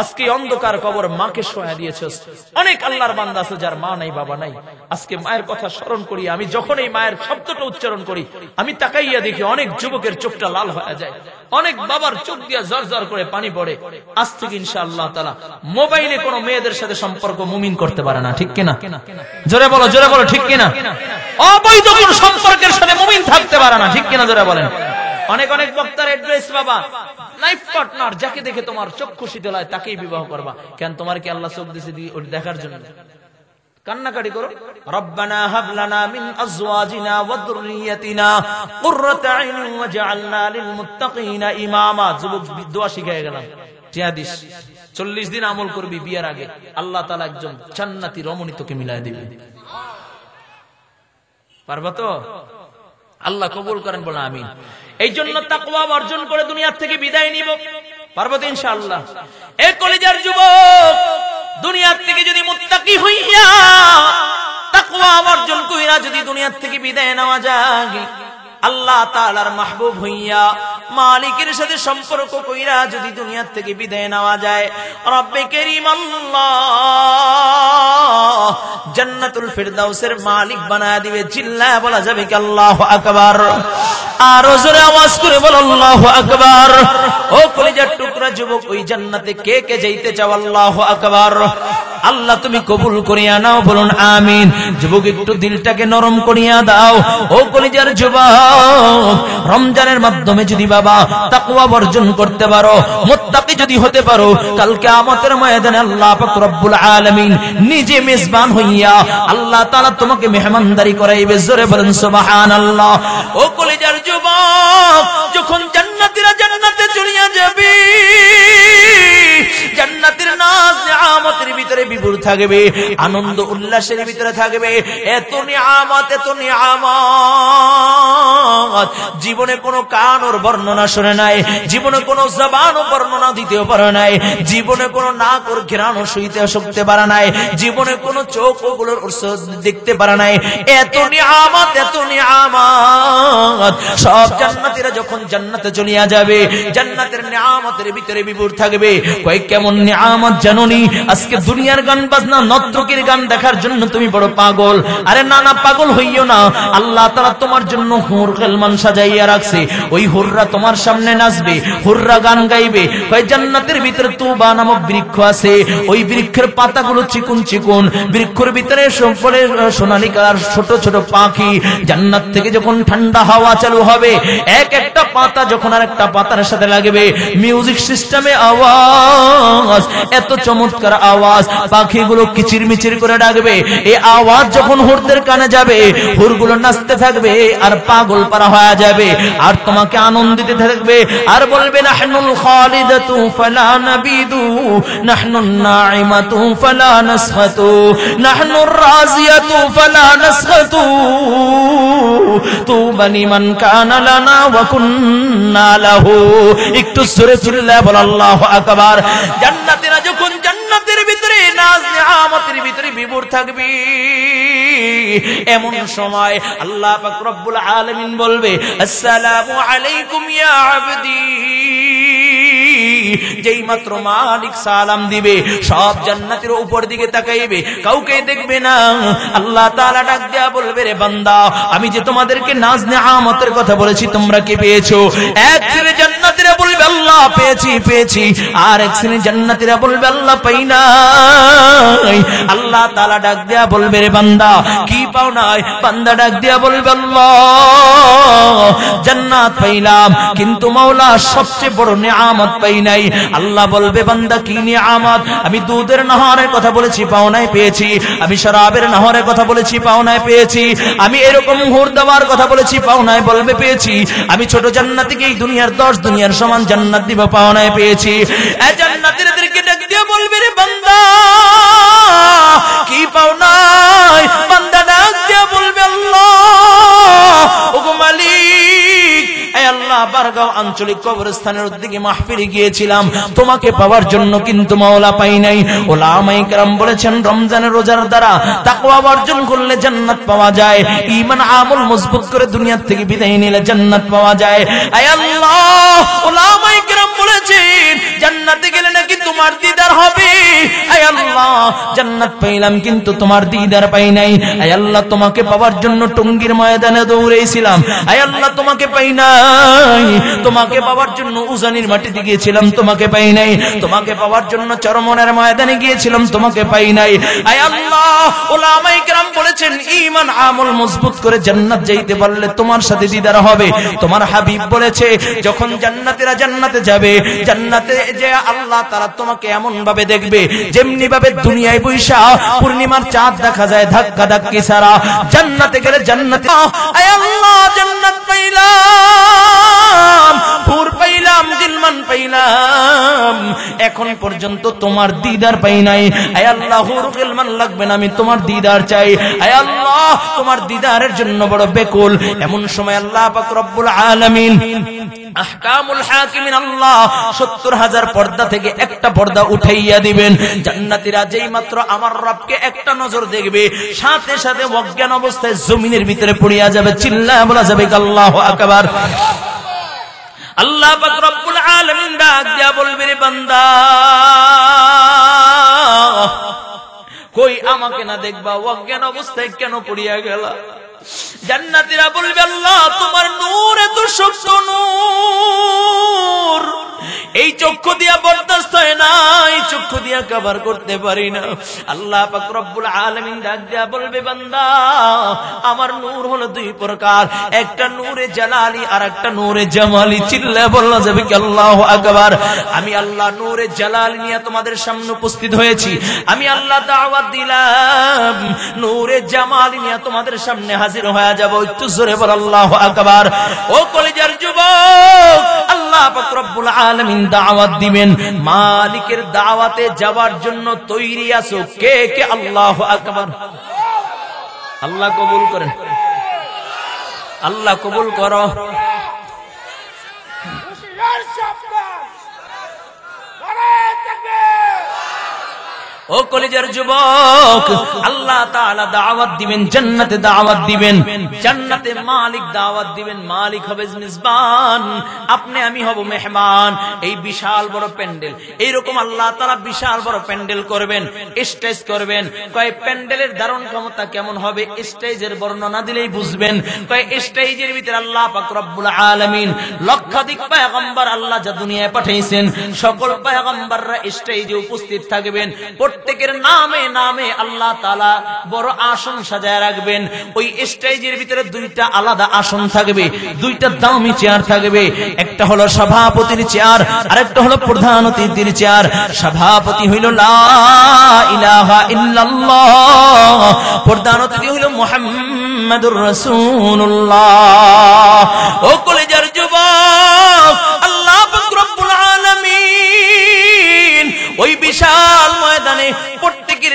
আজকে অন্ধকার কবর মাকে শোয়া দিয়েছিস। অনেক আল্লাহর বান্দা আছে যার মা নাই, বাবা নাই। আজকে মায়ের কথা স্মরণ করি, আমি যখন এই মায়ের শব্দটা উচ্চারণ করি, আমি তাকাইয়া দেখি অনেক যুবকের চোখটা লাল হয়ে যায়, অনেক বাবার চোখ দিয়া জর জর করে পানি পড়ে। আজ থেকে ইনশাআল্লাহ তাআলা মোবাইলে কোনো মেয়েদের সাথে সম্পর্ক মুমিন করতে পারে না। ঠিক কিনা? জোরে বলো, জোরে বলো, ঠিক কিনা? অবৈধ কোনো সম্পর্কের সাথে মুমিন থাকতে পারে না। ঠিক কিনা? জোরে বলেন। অনেক অনেক বক্তার অ্যাড্রেস বাবা, লাইফ পার্টনার যাকে দেখে তোমার চক্ষু শীতল হয় তাকেই বিবাহ করবা। কেন? তোমার কি আল্লাহ চোখ দিয়েছে ওটা দেখার জন্য? কান্নাকাটি করো, রব্বানা হাব লানা মিন আজওয়াজিনা ওয়া যুররিয়াতিনা কুররাতা আইনিন ওয়াজআলনা লিল মুত্তাকিনা ইমামা। যুবক দোয়া শিখায় গেলাম, হাদিস 40 দিন আমল করবি বিয়ের আগে, আল্লাহ তাআলা একজন জান্নাতি রমণী তোকে মিলায় দিবে। পারবা তো? আল্লাহ কবুল করেন, বলে আমিন। এই জন্য তাকওয়া অর্জন করে দুনিয়া থেকে বিদায় নিব, পারবো তো ইনশাআল্লাহ। এই কলিজার যুবক, দুনিয়া থেকে যদি মুত্তাকি হইয়া তাকওয়া অর্জন কইরা যদি দুনিয়া থেকে বিদায় নেওয়া যায়, আল্লাহ তাআলার মাহবুব হইয়া মালিকের সাথে সম্পর্ক কইরা যদি দুনিয়া থেকে বিদায় নেওয়া যায়, রব্বে কারীম আল্লাহ জান্নাত জান্নাতুল ফিরদাউসের মালিক বানায় দিবে। চিল্লায় বলা যাবে কি আল্লাহু আকবার? আর জোরে আওয়াজ করে বল আল্লাহু আকবার। ও কলিজার টুকরা যুবক, ওই জান্নাতে কে কে যাইতে চাও? আল্লাহু আকবার। আল্লাহ তুমি কবুল করিয়া নাও, বলুন আমিন। যুবক একটু দিলটাকে নরম করিয়া দাও। ও কলিজার যুবক, রমজানের মাধ্যমে যদি বাবা তাকওয়া বর্জন করতে পারো, মুত্তাকি যদি হতে পারো, কাল কিয়ামতের ময়দানে আল্লাহ পাক রব্বুল আলামিন নিজে মেজবান হইয়া আল্লাহ তাআলা তোমাকে মেহমানদারি করাইবে। জোরে বলেন সুবহানাল্লাহ। ও কলিজার যুবক, যখন জান্নাতীরা জান্নাতে চলিয়া যাবে, জান্নাতের নাজ নিয়ামতের ভিতরে বিভোর থাকবে, আনন্দ উল্লাসের ভিতরে থাকবে। এত নিয়ামত, এত নিয়ামত জীবনে কোনো কান ওর বর্ণনা শুনে নাই, জীবনে কোনো জবানও বর্ণনা দিতেও পারে নাই, জীবনে কোনো নাক ওর ঘ্রাণও শুকতে পারে নাই, জীবনে কোনো চোখ ওগুলোর দেখতে পারে নাই। এত নিয়ামত, এত নিয়ামত সব জান্নাতীরা যখন জান্নাতে চলিয়া যাবে, জান্নাতের নিয়ামতের ভিতরে বিভোর থাকবে। কয় কেমন নিয়ামত জানোনি? আজকে দুনিয়ার গান বাজনা, নর্তকীর গান দেখার জন্য তুমি বড় পাগল। আরে না না, পাগল হইও না। আল্লাহ তাআলা তোমার জন্য হুর গেলমান সাজাইয়া রাখছে। ওই হুররা তোমার সামনে নাচবে, হুররা গান গাইবে। কয় জান্নাতের ভিতরে তুবা নামক বৃক্ষ আছে, ওই বৃক্ষের পাতাগুলো চিকুন চিকুন, বৃক্ষের ভিতরে সম্পরে সোনালী কালার ছোট ছোট পাখি। জান্নাত থেকে যখন ঠান্ডা হাওয়া চালু হবে, এক একটা পাতা যখন আরেকটা পাতার সাথে লাগবে, মিউজিক সিস্টেমে আওয়াজ, এত চমৎকার আওয়াজ, পাখিগুলো কিচিরমিচির করে ডাকবে। এই আওয়াজ যখন হুরদের কানে যাবে, হুরগুলো নাচতে থাকবে আর পাগল পারা হয়ে যাবে, আর তোমাকে আনন্দিত থাকবে, আর বলবে নাহনুল খালিদাতু ফালা নাবিদু, নাহনুন নাইমাতু ফালা নাসখাতু, নাহনুর রাজিয়াতু ফালা নাসখাতু, তুবা লিমান কানা লানা ওয়া কুন্না লাহু। একটু জোরে চিল্লায় বল আল্লাহু আকবার। জান্নাতীরা যখন জান্নাতের ভিতরে নাজ নিয়ামতের ভিতরে বিভোর থাকবে, এমন সময় আল্লাহ পাক রব্বুল আলামিন বলবে আসসালামু আলাইকুম ইয়া আবদি। যেই মাত্র মালিক সালাম দিবে, সব জান্নাতের উপর দিকে তাকাইবে, কাউকে দেখবে না। আল্লাহ তাআলা ডাক দেয়া বলবে, রে বান্দা, আমি যে তোমাদেরকে নাজ নিয়ামতের কথা বলেছি, তোমরা কি পেয়েছো? এক শ্রেণী জান্নাতীরা বলবে আল্লাহ পেয়েছি পেয়েছি, আর এক শ্রেণী জান্নাতীরা বলবে আল্লাহ পাই নাই। আল্লাহ তাআলা ডাক দেয়া বলবে, রে বান্দা কি পাও নাই? বান্দা ডাক দেয়া বলবে আল্লাহ জান্নাত পাইলাম, কিন্তু মাওলা সবচেয়ে বড় নিয়ামত পাই নাই। আল্লাহ বলবে, বান্দা কি নিয়ামত? আমি দুধের নহরের কথা বলেছি, পাও নাই, পেয়েছি। আমি শরাবের নহরের কথা বলেছি, পাও নাই, পেয়েছি। আমি এরকম হুর দেওয়ার কথা বলেছি, পাও নাই, বলবে পেয়েছি। আমি ছোট জান্নাতীকে এই দুনিয়ার 10 দুনিয়ার সমান জান্নাত দিব, পাও নাই, পেয়েছি। এই জান্নাতীদেরকে ডাক দিয়ে বলবে, রে বান্দা কি পাও নাই? বান্দা ডাক দিয়ে বলবে আল্লাহ ওগো মালিক, আল্লাহ বারগাঁও আঞ্চলিক কবরস্থানের দিকে মাহফিলে গিয়েছিলাম তোমাকে পাওয়ার জন্য, কিন্তু মাওলা পাই নাই। উলামায়ে কেরাম বলেছেন রমজানের রোজার দ্বারা তাকওয়া অর্জন করলে জান্নাত পাওয়া যায়, ঈমান আমল মজবুত করে দুনিয়া থেকে বিদায় নিলে জান্নাত পাওয়া যায়। আয় আল্লাহ, উলামায়ে কেরাম বলেছেন জান্নাতে গেলে নাকি তোমার দিদার হবে। আয় আল্লাহ, জান্নাত পাইলাম কিন্তু তোমার দিদার পাই নাই। আয় আল্লাহ, তোমাকে পাওয়ার জন্য টঙ্গীর ময়দানে দৌড়েছিলাম, আয় আল্লাহ তোমাকে পাই নাই। তোমাকে পাওয়ার জন্য উজানির মাটিতে গিয়েছিলাম, তোমাকে পাই নাই। তোমাকে পাওয়ার জন্য চরমনের ময়দানে গিয়েছিলাম, তোমাকে পাই নাই। আয় আল্লাহ, উলামায়ে কেরাম বলেছেন ঈমান আমল মজবুত করে জান্নাত যাইতে পারলে তোমার সাথে দিদার হবে। তোমার হাবিব বলেছে যখন জান্নাতীরা জান্নাতে যাবে, জান্নাতে যে আল্লাহ তাআলা তোমাকে এমন ভাবে দেখবে যেমনি ভাবে দুনিয়ায় বৈশা পূর্ণিমার চাঁদ দেখা যায় ধাক্কা ধাক্কি ছাড়া, জান্নাতে গেলে জান্নাতে। আয় আল্লাহ, জান্নাত পাইলাম, হুর পাইলাম, জিলমান পাইলাম, এখন পর্যন্ত তোমার দিদার পাই নাই। আয় আল্লাহ, হুর জিলমান লাগবে না, আমি তোমার দিদার চাই। আয় আল্লাহ, তোমার দিদারের জন্য বড় বেকুল। এমন সময় আল্লাহ পাক রব্বুল আলামিন আহকামুল হাকিমিন আল্লাহ 70,000 পর্দা থেকে একটা পর্দা উঠাইয়া দিবেন। জান্নাতীরা যেই মাত্র আমার রবকে একটা নজর দেখবে, সাথে সাথে অজ্ঞান অবস্থায় জমিনের ভিতরে পড়িয়া যাবে। চিল্লায়া বলা যাবে আল্লাহু আকবার। আল্লাহ পাক রব্বুল আলামিন ডাক দিয়া বলবে, রে বান্দা কই আমাকে না দেখবা, অজ্ঞান অবস্থায় কেন পড়িয়া গেলা? জান্নাতীরা বলবে আল্লাহ তোমার নূর এত শক্ত নূর, এই চক্ষু দিয়া বরদাস্ত হয় না, এই চক্ষু দিয়া কভার করতে পারি না। আল্লাহ পাক রব্বুল আলামিন ডাক দিয়া বলবে বান্দা আমার নূর হলো দুই প্রকার, একটা নূরে জালালি আর একটা নূরে জামালি। চিল্লায়ে বলা যাবে কি আল্লাহু আকবার। আমি আল্লাহ নূরে জালালি নিয়ে তোমাদের সামনে উপস্থিত হয়েছি, আমি আল্লাহ দাওয়াত দিলাম নূরে জামালি নিয়ে তোমাদের সামনে হাজির হয়ে যাব। একটু জোরে বল আল্লাহু আকবার। ও কলিজার যুবক, আল্লাহ পাক রব্বুল আলামিন দাওয়াত দিবেন, মালিকের দাওয়াতে যাওয়ার জন্য তৈরি আছো কে কে? আল্লাহু আকবার। আল্লাহ কবুল করেন, আল্লাহ কবুল করো। ও কলিজার যুবক, আল্লাহ তাআলা দাওয়াত দিবেন, জান্নাতে দাওয়াত দিবেন, জান্নাতে মালিক দাওয়াত দিবেন, মালিক হবে মেজবান, আপনি আমি হব মেহমান। এই বিশাল বড় প্যান্ডেল, এইরকম আল্লাহ তাআলা বিশাল বড় প্যান্ডেল করবেন, স্টেজ করবেন। কয় প্যান্ডেলের ধারণ ক্ষমতা কেমন হবে স্টেজের বর্ণনা দিলেই বুঝবেন। কয় স্টেজের ভিতরে আল্লাহ পাক রব্বুল আলামিন লক্ষাধিক পয়গম্বর আল্লাহ যা দুনিয়ায় পাঠাইছেন, সকল পয়গম্বররা স্টেজে উপস্থিত থাকবেন। প্রত্যেকের নামে নামে আল্লাহ তাআলা বড় আসন সাজায় রাখবেন। ওই স্টেজের ভিতরে দুইটা আলাদা আসন থাকবে, দুইটা দামি চেয়ার থাকবে। একটা হলো সভাপতির চেয়ার, আর একটা হলো প্রধান অতিথির চেয়ার। সভাপতি হইল লা ইলাহা ইল্লাল্লাহ, প্রধান অতিথি হইল মুহাম্মাদুর রাসূলুল্লাহ। ও কলিজার যুবক, আল্লাহ পাক রব্বুল আলামিন ওই বিশাল ময়দানে প্রত্যেকের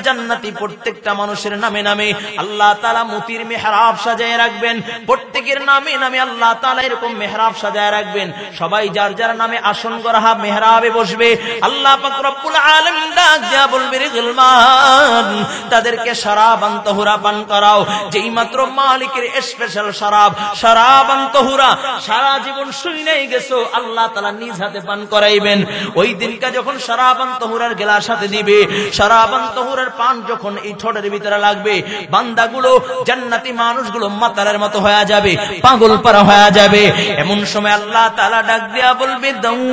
জান্নাতি প্রত্যেকটা মানুষের নামে নামে আল্লাহ তাআলা মুতির মেহরাব সাজায় রাখবেন। প্রত্যেকের নামে নামে আল্লাহ তাআলা এরকম মেহরাব সাজায় রাখবেন। সবাই যার যার নামে আসন গড়া মেহরাবে বসবে। আল্লাহ পাক রব্বুল আলামিন ডাক দিয়া বলবে রে গুলমান, তাদেরকে শরাবান তাহুরা পান করাও। যেই মাত্র মালিকের স্পেশাল শরাব, শরাবান তাহুরা সারা জীবন শুনেই গেছো, আল্লাহ তাআলা নিজ হাতে পান করাইবেন। ওই দিনকা যখন শরাবান তাহুরার গ্লাস হাতে দিবে, শরাবান তাহুরার পান যখন এই ঠোঁটের ভিতরে লাগবে, বান্দাগুলো জান্নাতি মানুষগুলো মাতালের মতো হয়ে যাবে, পাগল পারা হয়ে যাবে। এমন সময় আল্লাহ তাআলা ডাক দিয়া বলবে দাউদ,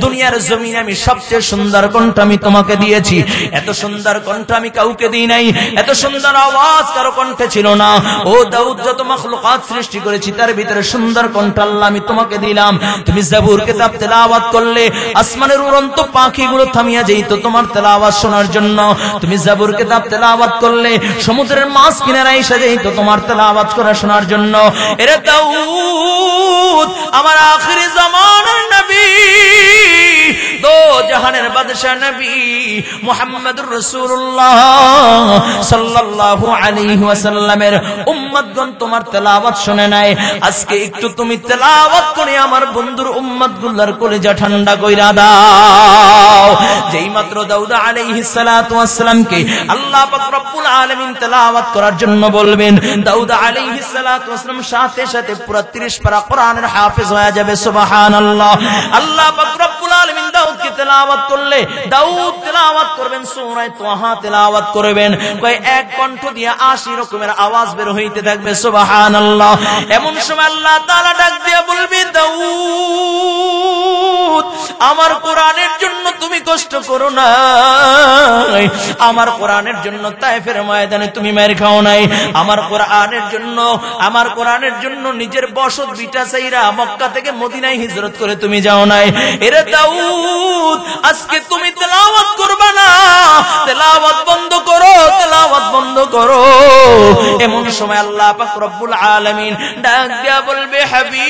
দুনিয়ার জমিনে আমি সবচেয়ে সুন্দর কণ্ঠ আমি তোমাকে দিয়েছি, এত সুন্দর কণ্ঠ আমি কাউকে দিই নাই, এত সুন্দর আওয়াজ কারো কণ্ঠে ছিল না। ও দাউদ, যত মাখলুকাত সৃষ্টি করেছি তার ভিতরে সুন্দর কণ্ঠ আল্লাহ আমি তোমাকে দিলাম। তুমি জাবুর কিতাব তেলাওয়াত করলে আসমানের উড়ন্ত পাখিগুলো থামিয়া যেত তোমার তেলাওয়াত শোনার জন্য। তুমি জাবুর কিতাব তেলাওয়াত করলে সমুদ্রের মাছ কিনারা এসে যেত তোমার তেলাওয়াত করা শোনার জন্য। এরে দাউদ, আমার আখিরি জামানার নবী, দো জাহানের বাদশা নবী মুহাম্মদুর রাসূলুল্লাহ সাল্লাল্লাহু আলাইহি ওয়াসাল্লামের উম্মতগণ তোমার তেলাওয়াত শুনে নাই। আজকে একটু তুমি তেলাওয়াত করে আমার বন্ধুর উম্মতগুলোর কলিজা ঠান্ডা কইরা দাও। যেই মাত্র দাউদ আলাইহিস সালাতু ওয়াস সালামকে আল্লাহ পাক রব্বুল আলামিন তেলাওয়াত করার জন্য বলবেন, দাউদ আলাইহিস সালাতু ওয়াস সালাম সাথে সাথে পুরো 30 পারা কোরআনের হাফেজ হয়ে যাবে। সুবহানাল্লাহ। আল্লাহ পাক রব্বুল আলামিন দাউদকে তেলাওয়াত করলে দাউদ তেলাওয়াত করবেন সূরা তাহা তেলাওয়াত করবেন, কয় এক কণ্ঠ দিয়ে 80 রকমের আওয়াজ বের হইতে থাকবে। সুবহানাল্লাহ। এমন সময় আল্লাহ তাআলা ডাক দিয়া বলবে, দাউদ, আমার কোরআনের জন্য তুমি কষ্ট করো না, আমার কোরআনের জন্য তায়েফের ময়দানে তুমি মার খাও নাই, আমার কোরআনের জন্য নিজের বসত ভিটা চাইরা মক্কা থেকে মদিনায় হিজরত করে তুমি যাও নাই। এরে দাউদ, আজকে তুমি তেলাওয়াত করবা না, তেলাওয়াত বন্ধ করো, তেলাওয়াত বন্ধ করো। এমন সময় আল্লাহ পাক রব্বুল আলামিন ডাক দিয়া বলবে, হাবিব,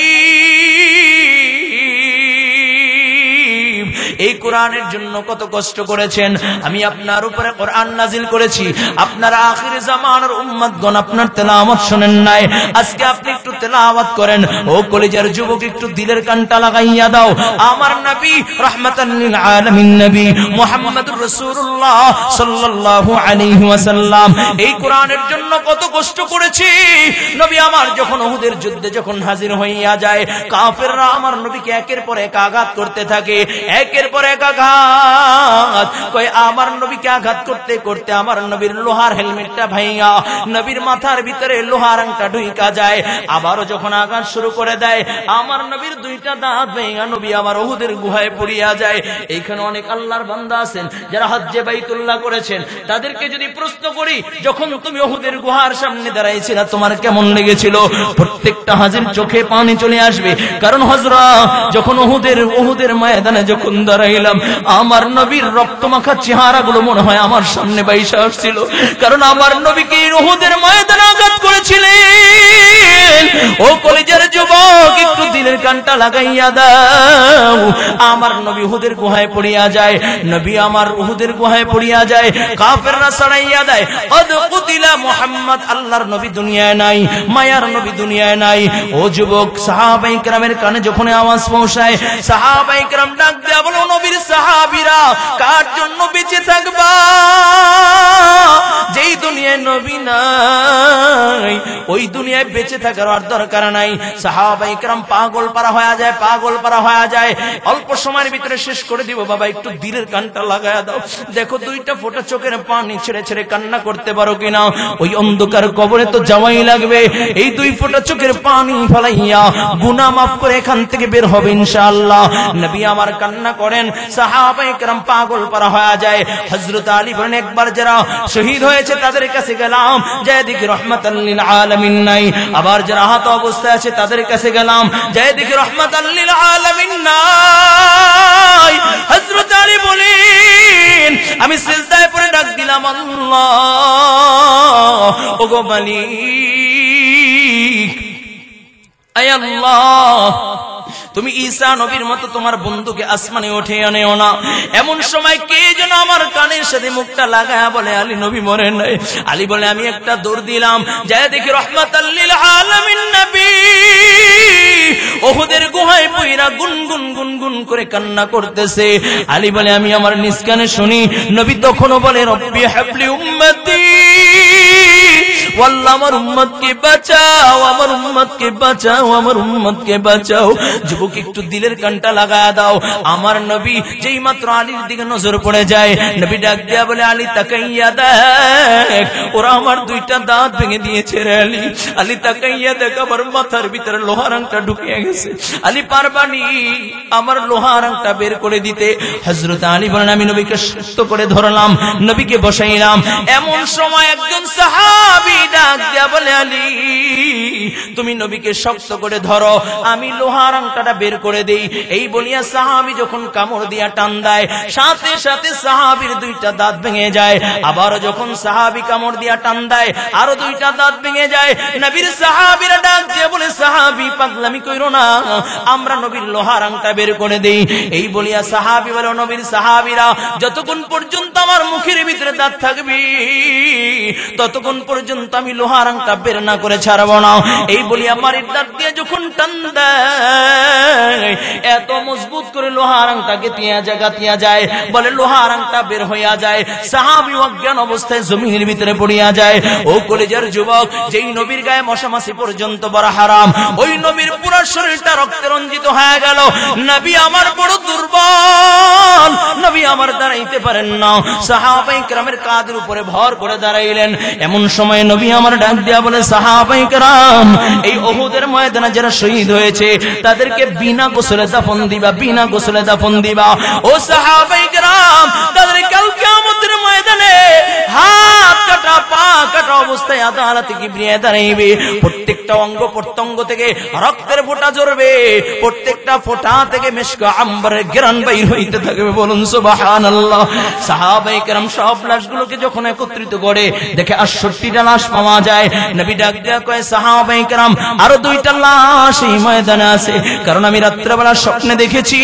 এই কোরআনের জন্য কত কষ্ট করেছেন, আমি আপনার উপরে কোরআন নাজিল করেছি, আপনার আখির জামানার উম্মতগণ আপনার তেলাওয়াত শুনেন নাই, আজকে আপনি একটু তেলাওয়াত করেন। ও কলিজার যুবক, একটু দিলের কানটা লাগাইয়া দাও। আমার নবী রাহমাতাল লিল আলামিন নবী মুহাম্মদুর রাসূলুল্লাহ সাল্লাল্লাহু আলাইহি ওয়াসাল্লাম এই কোরআনের জন্য কত কষ্ট করেছি। নবী আমার যখন উহুদের যুদ্ধে যখন হাজির হইয়া যায়, কাফেররা আমার নবীকে একের পর এক আঘাত করতে থাকে, একের পর এক আঘাত। আঘাত, কয় আমার নবীকে আঘাত করতে করতে আমার নবীর লোহার হেলমেটটা ভাঙা নবীর মাথার ভিতরে লোহার আংটা ঢুইকা যায়। আবারও যখন আঘাত শুরু করে দেয় আমার নবীর দুইটা দাঁত ভেঙা নবী আমার উহুদের গুহায় পড়িয়া যায়। এইখানে অনেক আল্লাহর বান্দা আছেন যারা হজ্জে বাইতুল্লাহ করেছেন, তাদেরকে যদি প্রশ্ন করি যখন তুমি উহুদের গুহার সামনে দাঁড়াইছিলা তোমার কেমন লেগেছিল, প্রত্যেকটা হাজির চোখে পানি চলে আসবে। কারণ হযরত যখন উহুদের ময়দানে যখন দাঁড়াইলাম আমার নবীর রক্তমাখা চেহারাগুলো মনে হয় আমার সামনে বাইসা আসছিল। কারণ আমার নবীকে উহুদের ময়দানে আঘাত করেছিলেন। ও কলিজার যুবক একটু দিলের কানটা লাগাইয়া দাও। আমার নবী উহুদের গুহায় পড়িয়া যায়, নবী আমার উহুদের গুহায় পড়িয়া যায়, কাফেররা ছড়াইয়া দেয় কদ কুতিলা মুহাম্মদ, আল্লাহর নবী দুনিয়ায় নাই, মায়ার নবী দুনিয়ায় নাই। ও যুবক সাহাবায়ে কেরামের কানে যখন আওয়াজ পৌঁছায় সাহাবায়ে কেরাম ডাক দেয়া বলো নবীর সাহাবীরা কার জন্য বেঁচে থাকবা? যেই দুনিয়ায় নবী নাই ওই দুনিয়ায় বেঁচে থাকার আর দরকার নাই। সাহাবায়ে কেরাম পাগল পারা হয়ে যায়। অল্প সময়ের ভিতরে শেষ করে দিব বাবা, একটু দিলের কানটা লাগায়া দাও। দেখো দুইটা ফোঁটা চোখের পানি ছেড়ে ছেড়ে কান্না করতে পারো কিনা। ওই অন্ধকার কবরে তো যাওয়াই লাগবে। এই দুই ফোঁটা চোখের পানি ফলাইয়া গুনাহ মাফ করে এখান থেকে বের হবে ইনশাআল্লাহ। নবী আমার কান্না করেন, সাহাবায়ে কেরাম পাগল পারা হয়ে যায়। হযরত আলী বলেন একবার যারা শহীদ হয়েছে তাদের কাছে গেলাম, যায় দেখি রহমাতাল লিল আলামিন নাই। আবার যারা আহত অবস্থায় আছে তাদের কাছে গেলাম, যায় দেখি রহমাতাল লিল আলামিন নাই। হযরত আলী বলেন আমি সিজদায় পড়ে ডাক দিলাম আল্লাহ, ওগো মালিক, আয় আল্লাহ তুমি ঈসা নবীর মতো তোমার বন্ধুকে আসমানে উঠে আনেও না। এমন সময় কে যেন আমার কানের সাথে মুখটা লাগায়া বলে আলী নবী মরে নাই। আলী বলে আমি একটা দৌড় দিলাম, যায় দেখি রহমাতাল লিল আলামিন নবী উহুদের গুহায় পইরা গুনগুন গুনগুন করে কান্না করতেছে। আলী বলে আমি আমার নিজ কানে শুনি নবী তখনও বলে রব্বি হাবলি উম্মতি, আল্লাহ আমার উম্মতকে বাঁচাও, আমার উম্মতকে বাঁচাও, আমার উম্মতকে বাঁচাও। যুবক একটু দিলের কানটা লাগায়া দাও। আমার নবী যেই মাত্র আলীর দিকে নজর পড়ে যায় নবী ডাক দিয়া বলে আলী তাকাইয়া দেখ, ওরা আমার দুইটা দাঁত ভেঙে দিয়েছে রে আলী। আলী তাকাইয়া দেখ আমার মাথার ভিতরে লোহার আংটা ঢুকিয়ে গেছে। আলী পারবানি আমার লোহার আংটা বের করে দিতে? হযরত আলী বলেন আমি নবীকে শক্ত করে ধরলাম, নবীকে বসাইলাম। এমন সময় একজন সাহাবী ডাক দিয়া বলে আলী তুমি নবীকে শক্ত করে ধরো, আমি লোহার আংটাটা বের করে দেই। এই বলিয়া সাহাবী যখন কামড় দিয়া টান দেয় সাথে সাথে সাহাবীর দুইটা দাঁত ভেঙে যায়। আবার যখন সাহাবী কামড় দিয়া টান দেয় আরো দুইটা দাঁত ভেঙে যায়। নবীর সাহাবীরা ডাক দিয়ে বলে সাহাবী পাগলামি কইরো না, আমরা নবীর লোহার আংটা বের করে দেই। এই বলিয়া সাহাবী বলে নবীর সাহাবীরা যতক্ষণ পর্যন্ত আমার মুখের ভিতরে দাঁত থাকবে ততক্ষণ পর্যন্ত আমি লোহার আংটা বের না করে ছাড়ব না। এই বলিয়া মারির দাঁত দিয়ে যখন টান দেয় এত মজবুত করে লোহার আংটা গাতিয়া যায়, বলে লোহার আংটা বের হইয়া যায়। সাহাবী অজ্ঞান অবস্থায় জমিনের ভিতরে পড়িয়া যায়। ও কলেজার যুবক, যেই নবীর গায়ে মশামাছি পর্যন্ত বড় হারাম, ওই নবীর পুরো শরীরটা রক্তে রঞ্জিত হয়ে গেল। নবী আমার বড় দুর্বল, নবী আমার দাঁড়াইতে পারেন না। সাহাবায়ে কেরামের কাঁধের উপরে ভর করে দাঁড়াইলেন। এমন সময় নবী আমার ডাক দিয়া বলে সাহাবায়ে কেরাম এই উহুদের ময়দানে যারা শহীদ হয়েছে তাদেরকে বিনা গোসলে দাফন দিবা, বিনা গোসলে দাফন দিবা। ও সাহাবায়ে কেরাম তাদের কাল কিয়ামতের ময়দানে হাত কাটা পা কাটা অবস্থায় আদালতে কিবরিয়া দাঁড়াইবে। প্রত্যেকটা অঙ্গ প্রত্যঙ্গ থেকে রক্তের ফোঁটা ঝরবে, প্রত্যেকটা ফোঁটা থেকে মিশকা আম্বরের ঘ্রাণ বাইর হইতে থাকবে। বলুন সুবহানাল্লাহ। সাহাবায়ে কেরাম সব লাশগুলোকে যখন একত্রিত করে দেখে 68টা লাশ পাওয়া যায়। নবী ডাক দিয়া কয় সাহাবায়ে কেরাম আরো দুইটা লাশ এই ময়দানে আছে, কারণ আমি রাত্রিবেলা স্বপ্নে দেখেছি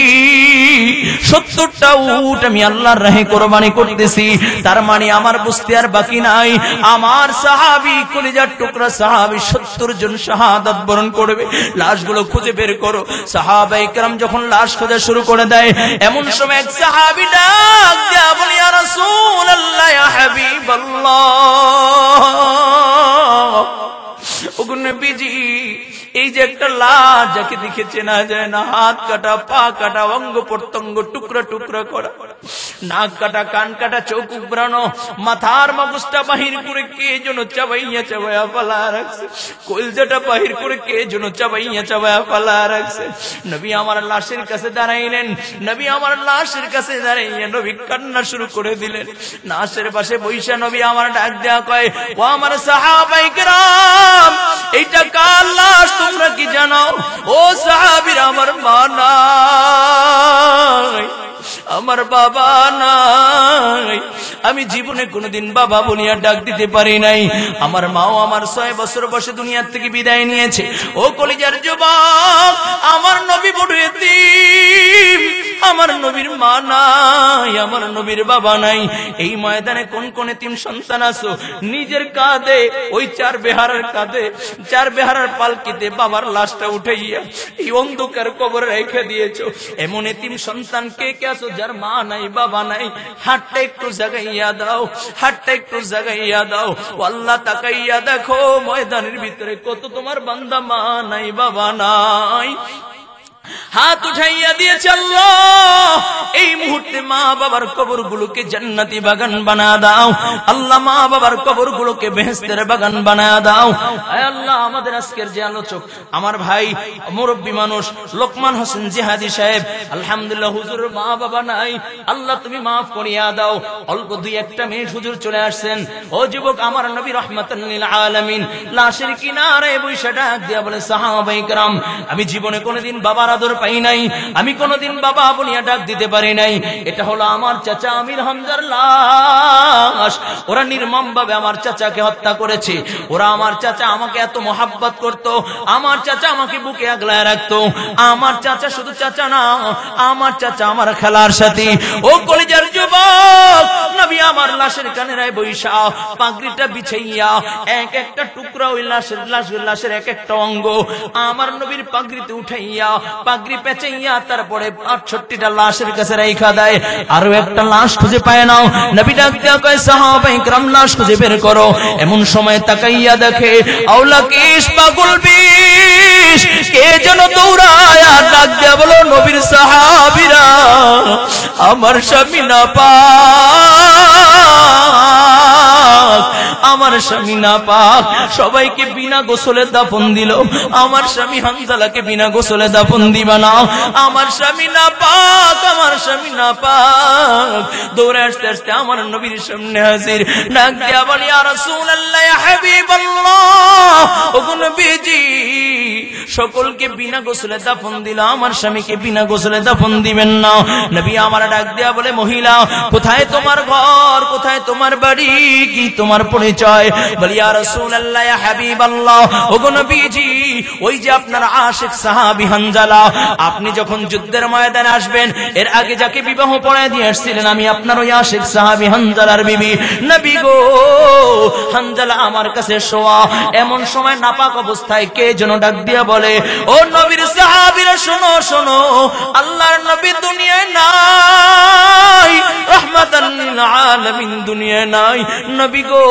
70টা উট আমি আল্লাহর রাহে কুরবানি করতেছি। তার মানে আমার বুঝতে আর বাকি নাই, আমার সাহাবী কলিজার টুকরা সাহাবী 70 জন শাহাদাত বরণ করবে। লাশগুলো খুঁজে বের করো। সাহাবায়ে কেরাম যখন লাশ খোঁজা শুরু করে দেয় এমন সময় এক সাহাবী ডাক দিয়া বলে ইয়া রাসূলুল্লাহ, ইয়া হাবিবাল্লাহ, ওগো নবীজি এই যে একটা লাশ যাকে দেখে চেনা যায় না, হাত কাটা পা কাটা অঙ্গ প্রত্যঙ্গ টুকরা টুকরা করা, নাক কাটা, কান কাটা, চোখ উবরানো, মাথার মগজটা বাহির করে কে যেন চাবাইয়া চাবাইয়া পালা রাখছে, কলজাটা বাহির করে কে যেন চাবাইয়া চাবাইয়া পালা রাখছে। নবী আমার লাশের কাছে দাঁড়াইলেন, নবী আমার লাশের কাছে দাঁড়াইয়া নবী কান্না শুরু করে দিলেন। লাশের পাশে বইসা নবী আমার ডাক দেয়া কয়, ও আমার সাহাবায়ে কেরাম, এইটা কার লাশ তোমরা কি জানো? ও সাহাবীরা, আমার মা নাই, আমার বাবা নাই, আমি জীবনে কোনোদিন বাবা বলিয়া ডাক দিতে পারি নাই। আমার মাও আমার 6 বছর বয়সে দুনিয়ার থেকে বিদায় নিয়েছে। ও কলিজার যুবক, আমার নবী বড় এতিম, আমার নবীর মা নাই, আমার নবীর বাবা নাই। এই ময়দানে কোন কোন এতিম সন্তান আছো, নিজের কাঁধে ওই 4 বেহারার কাঁধে, 4 বেহারার পালকিতে বাবার লাশটা উঠাইয়া এই অন্ধকার কবরে রেখে দিয়েছো। এমন এতিম সন্তান কে কে আছো যার মা নাই, বাবা নাই? হাতটা একটু জাগাইয়া দাও, হাতটা একটু জাগাইয়া দাও। আল্লাহ তাকাইয়া দেখো ময়দানের ভিতরে কত তোমার বান্দা মা নাই, বাবা নাই। হাত উঠাইয়া দিয়েছে আল্লাহ, এই মুহূর্তে মা বাবার কবরগুলোকে জান্নাতি বাগান বানা দাও। আল্লাহ মা বাবার কবরগুলোকে বেহেশতের বাগান বানা দাও। আয় আল্লাহ, আমাদের আজকের যে আলোচক আমার ভাই মুরব্বী মানুষ লোকমান হোসেন জিহাদি সাহেব, আলহামদুলিল্লাহ হুজুর মা বাবা নাই, আল্লাহ তুমি মাফ করিয়া দাও। অল্প 2-1 মিনিট হুজুর চলে আসছেন। ও যুবক, আমার নবী রাহমাতাল লিল আলামিন লাশের কিনারে বসে ডাক দিয়া বলে, সাহাবায়ে কেরাম, আমি জীবনে কোনোদিন বাবার আদর পাই নাই, আমি কোনোদিন বাবা বলিয়া ডাক দিতে পারি নাই। এটা হলো আমার চাচা আমির হামজার লাশ। ওরা নির্মম ভাবে আমার চাচাকে হত্যা করেছে। ওরা আমার চাচা আমাকে এত মোহাব্বত করত, আমার চাচা আমাকে বুকে আগলায় রাখতো। আমার চাচা শুধু চাচা না, আমার চাচা আমার খেলার সাথী। ও কলিজার যুবক, নবী আমার লাশের কানেরায় বৈশা পাগড়িটা বিছাইয়া এক একটা টুকরা ওই লাশের এক একটা অঙ্গ আমার নবীর পাগড়িতে উঠাইয়া পাগড়ি পেঁচাইয়া তারপরে 68টা লাশের কাছে রাইখা দেয়। আরো একটা লাশ খুঁজে পায় নাও। নবী ডাক দিয়া কয়, সাহাবায়ে কেরাম লাশ খুঁজে বের করো। এমন সময় তাকাইয়া দেখে আওলা কিস পাগল বিশ কে যেন দৌড়ায়া ডাক দিয়া বলো, নবীর সাহাবীরা, আমার স্বামী নাপাক, আমার স্বামী নাপাক। সবাইকে বিনা গোসলে দাফন দিল, আমার স্বামী হানজালাকে বিনা গোসলে দাফন দিবা না। আমার স্বামী নাপাক, আমার স্বামী নাপাক। দৌড়ে আসতে আসতে আমার নবীর সামনে হাজির, ডাক দিয়া বলি, ইয়া রাসূলুল্লাহ, ইয়া হাবিবাল্লাহ, ওগো নবীজি, সকলকে বিনা গোসলে দাফন দিল, আমার স্বামীকে বিনা গোসলে দাফন দিবেন না। নবী আমার ডাক দিয়া বলে, মহিলা, কোথায় তোমার ঘর, কোথায় তোমার বাড়ি, কি তোমার পরিচয়? বলি, ইয়া রাসূলুল্লাহ, ইয়া হাবিবাল্লাহ, ওগো নবীজি, ওই যে আপনার আশিক সাহাবী হানজালা, আপনি যখন যুদ্ধের ময়দানে আসবেন এর আগে যাকে বিবাহ পড়ায় দিয়ে আসছিলেন, আমি আপনার ওই আশিক সাহাবী হানজালার বিবি। নবী গো, হানজালা আমার কাছে শোয়া। এমন সময় নাপাক অবস্থায় কে যেন ডাক দিয়া বলে, ও নবীর সাহাবীরা, শোনো শোনো, আল্লাহর নবী দুনিয়ায় নাই, রাহমাতাল লিল আলামিন দুনিয়ায় নাই। নবী গো,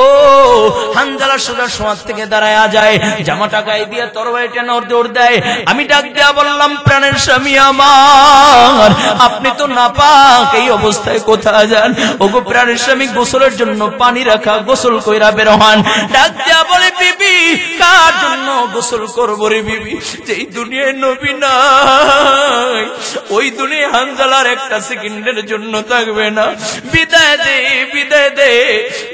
হানজালা সোজা শোয়া থেকে দাঁড়ায়া যায়, জামাটা গায়ে দিয়ে তরবারিটা দৌড় দেয়। আমি ডাক দিয়া বললাম, প্রাণের স্বামী আমার, আপনি তো নাপাক, এই অবস্থায় কোথায় যান? ওগো প্রাণের স্বামী, গোসলের জন্য পানি রাখা, গোসল কইরা বের হন। ডাক দিয়া বলে, বিবি, কার জন্য গোসল করব রে বিবি? যেই দুনিয়ায় নবী নাই, ওই দুনিয়ায় হানজালার একটা সেকেন্ডের জন্য থাকবে না। বিদায় দে, বিদায় দে,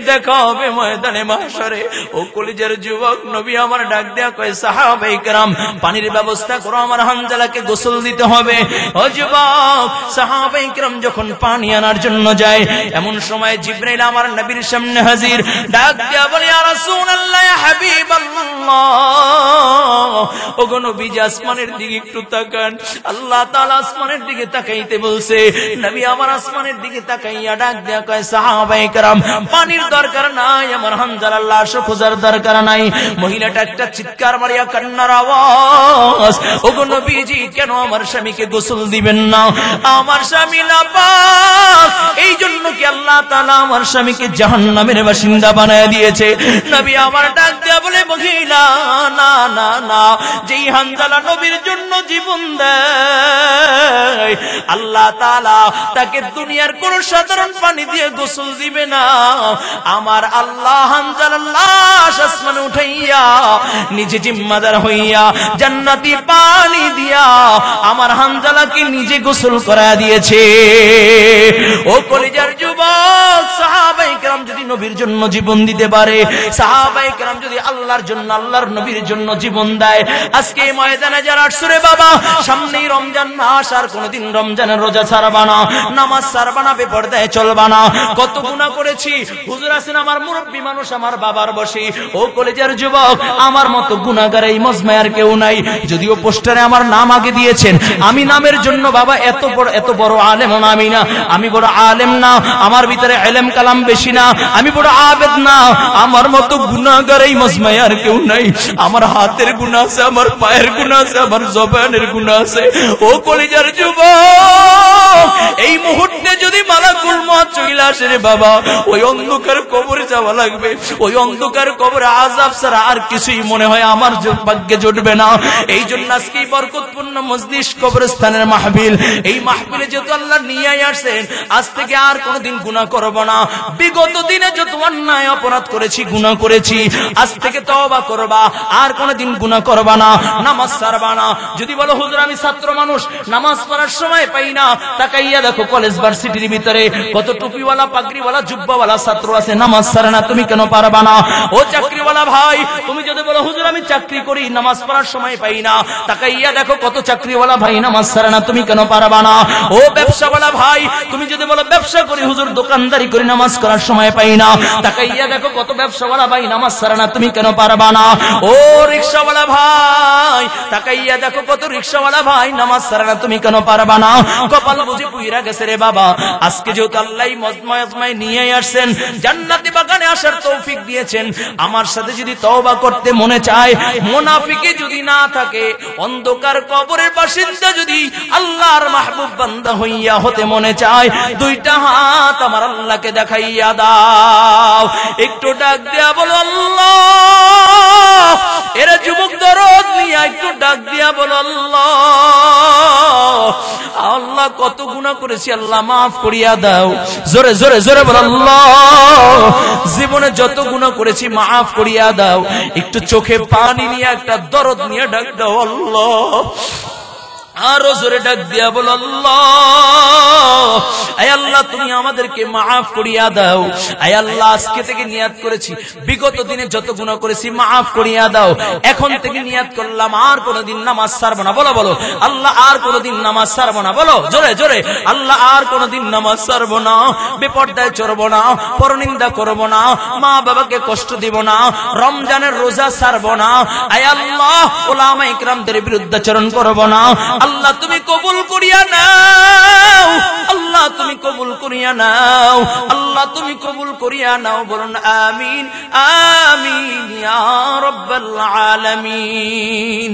দেখা হবে ময়দানে মাহশরে। ও কলিজার যুবক, নবী আমার ডাক দেয়া কয়, সাহাবায়ে কেরাম, পানির ব্যবস্থা করো, আমার হানজালাকে গোসল দিতে হবে। ও যুবক, সাহাবায়ে কেরাম যখন পানি আনার জন্য যায়, এমন সময় জিবরাইল আমার নবীর সামনে হাজির, ডাক দেয়া বলে, ইয়া রাসূলুল্লাহ, ইয়া হাবিবাল্লাহ, ওগো নবীজি, আসমানের দিকে একটু তাকান। আল্লাহ তাআলা আসমানের দিকে তাকাইতে বলছে। নবী আমার আসমানের দিকে তাকাইয়া ডাক দেয়া কয়, সাহাবায়ে কেরাম, পানির দরকার নাই, আমার হানজালার লাশ খোঁজার দরকার নাই। মহিলাটা একটা চিৎকার মারিয়া কান্নার আওয়াজ, ওগো নবীজি, কেন আমার স্বামীকে গোসল দিবেন না? আমার স্বামী নাপাক, এই জন্য কি আল্লাহ আল্লাহ তাআলা আমার স্বামীকে জাহান্নামের বাসিন্দা বানায় দিয়েছে। নবী আমার ডাক দিয়া বলে, মহিলা না না না, যেই হানজালা নবীর জন্য জীবন দেয় আল্লাহ তাআলা তাকে দুনিয়ার কোন সাধারণ পানি দিয়ে গোসল দিবে না। আমার আল্লাহ হানজালার লাশ আসমানে উঠাইয়া নিজে জিম্মাদার হইয়া জান্নাতি পানি দিয়া আমার হানজালাকে নিজে গোসল করা দিয়েছে। ও কলিজার যুবক, সাহাবায়ে কেরাম যদি নবীর জন্য জীবন দিতে পারে, সাহাবায়ে কেরাম যদি আল্লাহর জন্য, আল্লাহর নবীর জন্য জীবন দেয়, আজকে এই ময়দানে যারা আসছে রে বাবা, সামনেই রমজান মাস, আর কোনদিন রমজানের রোজা ছাড়বা না, নামাজ ছাড়বা না, বেপরদায় চলবা না। কত গুনাহ করেছি, হুজুর আছেন আমার মুরব্বী মানুষ, আমার বাবার বসি। ও কলেজের যুবক, আমার মতো গুনাহগার এই মজমায় আর কেউ নাই। যদিও পোস্টারে আমার নাম আগে দিয়েছেন, আমি নামের জন্য বাবা এত বড় আলেম না, আমি না, আমি বড় আলেম না, আমার ভিতরে ইলম কালাম বেশি না, আমি বড় আবেদ না, আমার মতো গুনাহগার এই মজমায় আর কেউ নাই। আমার হাতের গুনাহ আছে, আমার পায়ের গুনাহ আছে, আমার জবানের গুনাহ আছে। ও কলিজার যুবক, এই মুহূর্তে যদি মালাকুল মউত চলে আসে রে বাবা, ওই অন্ধকার কবরে যাওয়া লাগবে। ওই অন্ধকার কবরে আযাব ছাড়া আর কিছুই মনে হয় আমার ভাগ্যে জুটবে না। এই জন্য আজকে বরকতপূর্ণ মজলিস কবরস্থানের মাহফিল, এই মাহফিলে যেহেতু আল্লাহ নিয়ে আসেন, আজ থেকে আর কোনদিন গুনাহ করব না। বিগত দিনে যত অন্যায় অপরাধ করেছি, গুনাহ করেছি, আজ থেকে তওবা করবা, আর কোনদিন গুনাহ করবা না, নামাজ ছাড়বা না। যদি বলো হুজুর আমি ছাত্র মানুষ, নামাজ পড়ার সময় পাই না, তাকাইয়া দেখো কলেজ ভার্সিটির ভিতরে কত টুপিওয়ালা, পাগড়িওয়ালা, জুব্বাওয়ালা ছাত্র আছে, নামাজ ছাড়ে না, তুমি কেন পারবা না? ও চাকরিওয়ালা ভাই, তুমি যদি বলো হুজুর আমি চাকরি করি, নামাজ পড়ার সময় পাই না, তাকাইয়া দেখো কত চাকরিওয়ালা ভাই নামাজ ছাড়ে না, তুমি কেন পারবা না? ও ব্যবসাওয়ালা ভাই, তুমি যদি বলো ব্যবসা করি হুজুর, দোকানদারি করি, নামাজ করার সময় পাই না, তাকাইয়া দেখো কত ব্যবসাওয়ালা ভাই নামাজ ছাড়ে না, তুমি কেন পারবা না? ও রিকশাওয়ালা ভাই, তাকাইয়া দেখো কত রিকশাওয়ালা ভাই নামাজ ছাড়ে না, তুমি কেন পারবা না? কপাল বুঝি পুইরা গেছে রে বাবা। আজকে যেহেতু আল্লাহ মজমায় নিয়ে আসছেন, জান্নাতি বাগানে আসার তৌফিক দিয়েছেন, আমার সাথে যদি তওবা করতে মনে চায়, মুনাফিকি যদি না থাকে, অন্ধকার কবরের বাসিন্দা যদি আল্লাহর মাহবুব বান্দা হইয়া হতে মনে চায়, দুইটা হাত আমার আল্লাহকে দেখাইয়া দাও, একটু ডাক দিয়া বলো আল্লাহ। এরা যুবক দরদ নিয়ে একটু ডাক দিয়া বলো আল্লাহ। আল্লাহ কত গুনাহ করেছি, আল্লাহ মাফ করিয়া দাও। জোরে জোরে জোরে বলো আল্লাহ। জীবনে যত গুনাহ করেছি মাফ করিয়া দাও। একটু চোখে পানি নিয়ে একটা দরদ নিয়ে ডাক দাও আল্লাহ। আরো জোরে ডাক দিয়া বলো আল্লাহ। আয় আল্লাহ তুমি আমাদেরকে মাফ করিয়া দাও। আয় আল্লাহ আজকে থেকে নিয়াত করেছি, বিগত দিনে যত গুনাহ করেছি মাফ করিয়া দাও। এখন থেকে নিয়াত করলাম আর কোনদিন নামাজ ছাড়ব না। বলো বলো আল্লাহ, আর কোনদিন নামাজ ছাড়ব না। বলো জোরে জোরে আল্লাহ, আর কোনদিন নামাজ ছাড়ব না, বেপরদায় চলব না, পরনিন্দা করব না, মা বাবাকে কষ্ট দিব না, রমজানের রোজা ছাড়ব না। আয় আল্লাহ উলামা ইকরামদের বিরুদ্ধাচরণ করব না। আল্লাহ তুমি কবুল করিয়া নাও, আল্লাহ তুমি কবুল করিয়া নাও, আল্লাহ তুমি কবুল করিয়া নাও। বলুন আমিন আমিন ইয়া রাব্বাল আলামিন।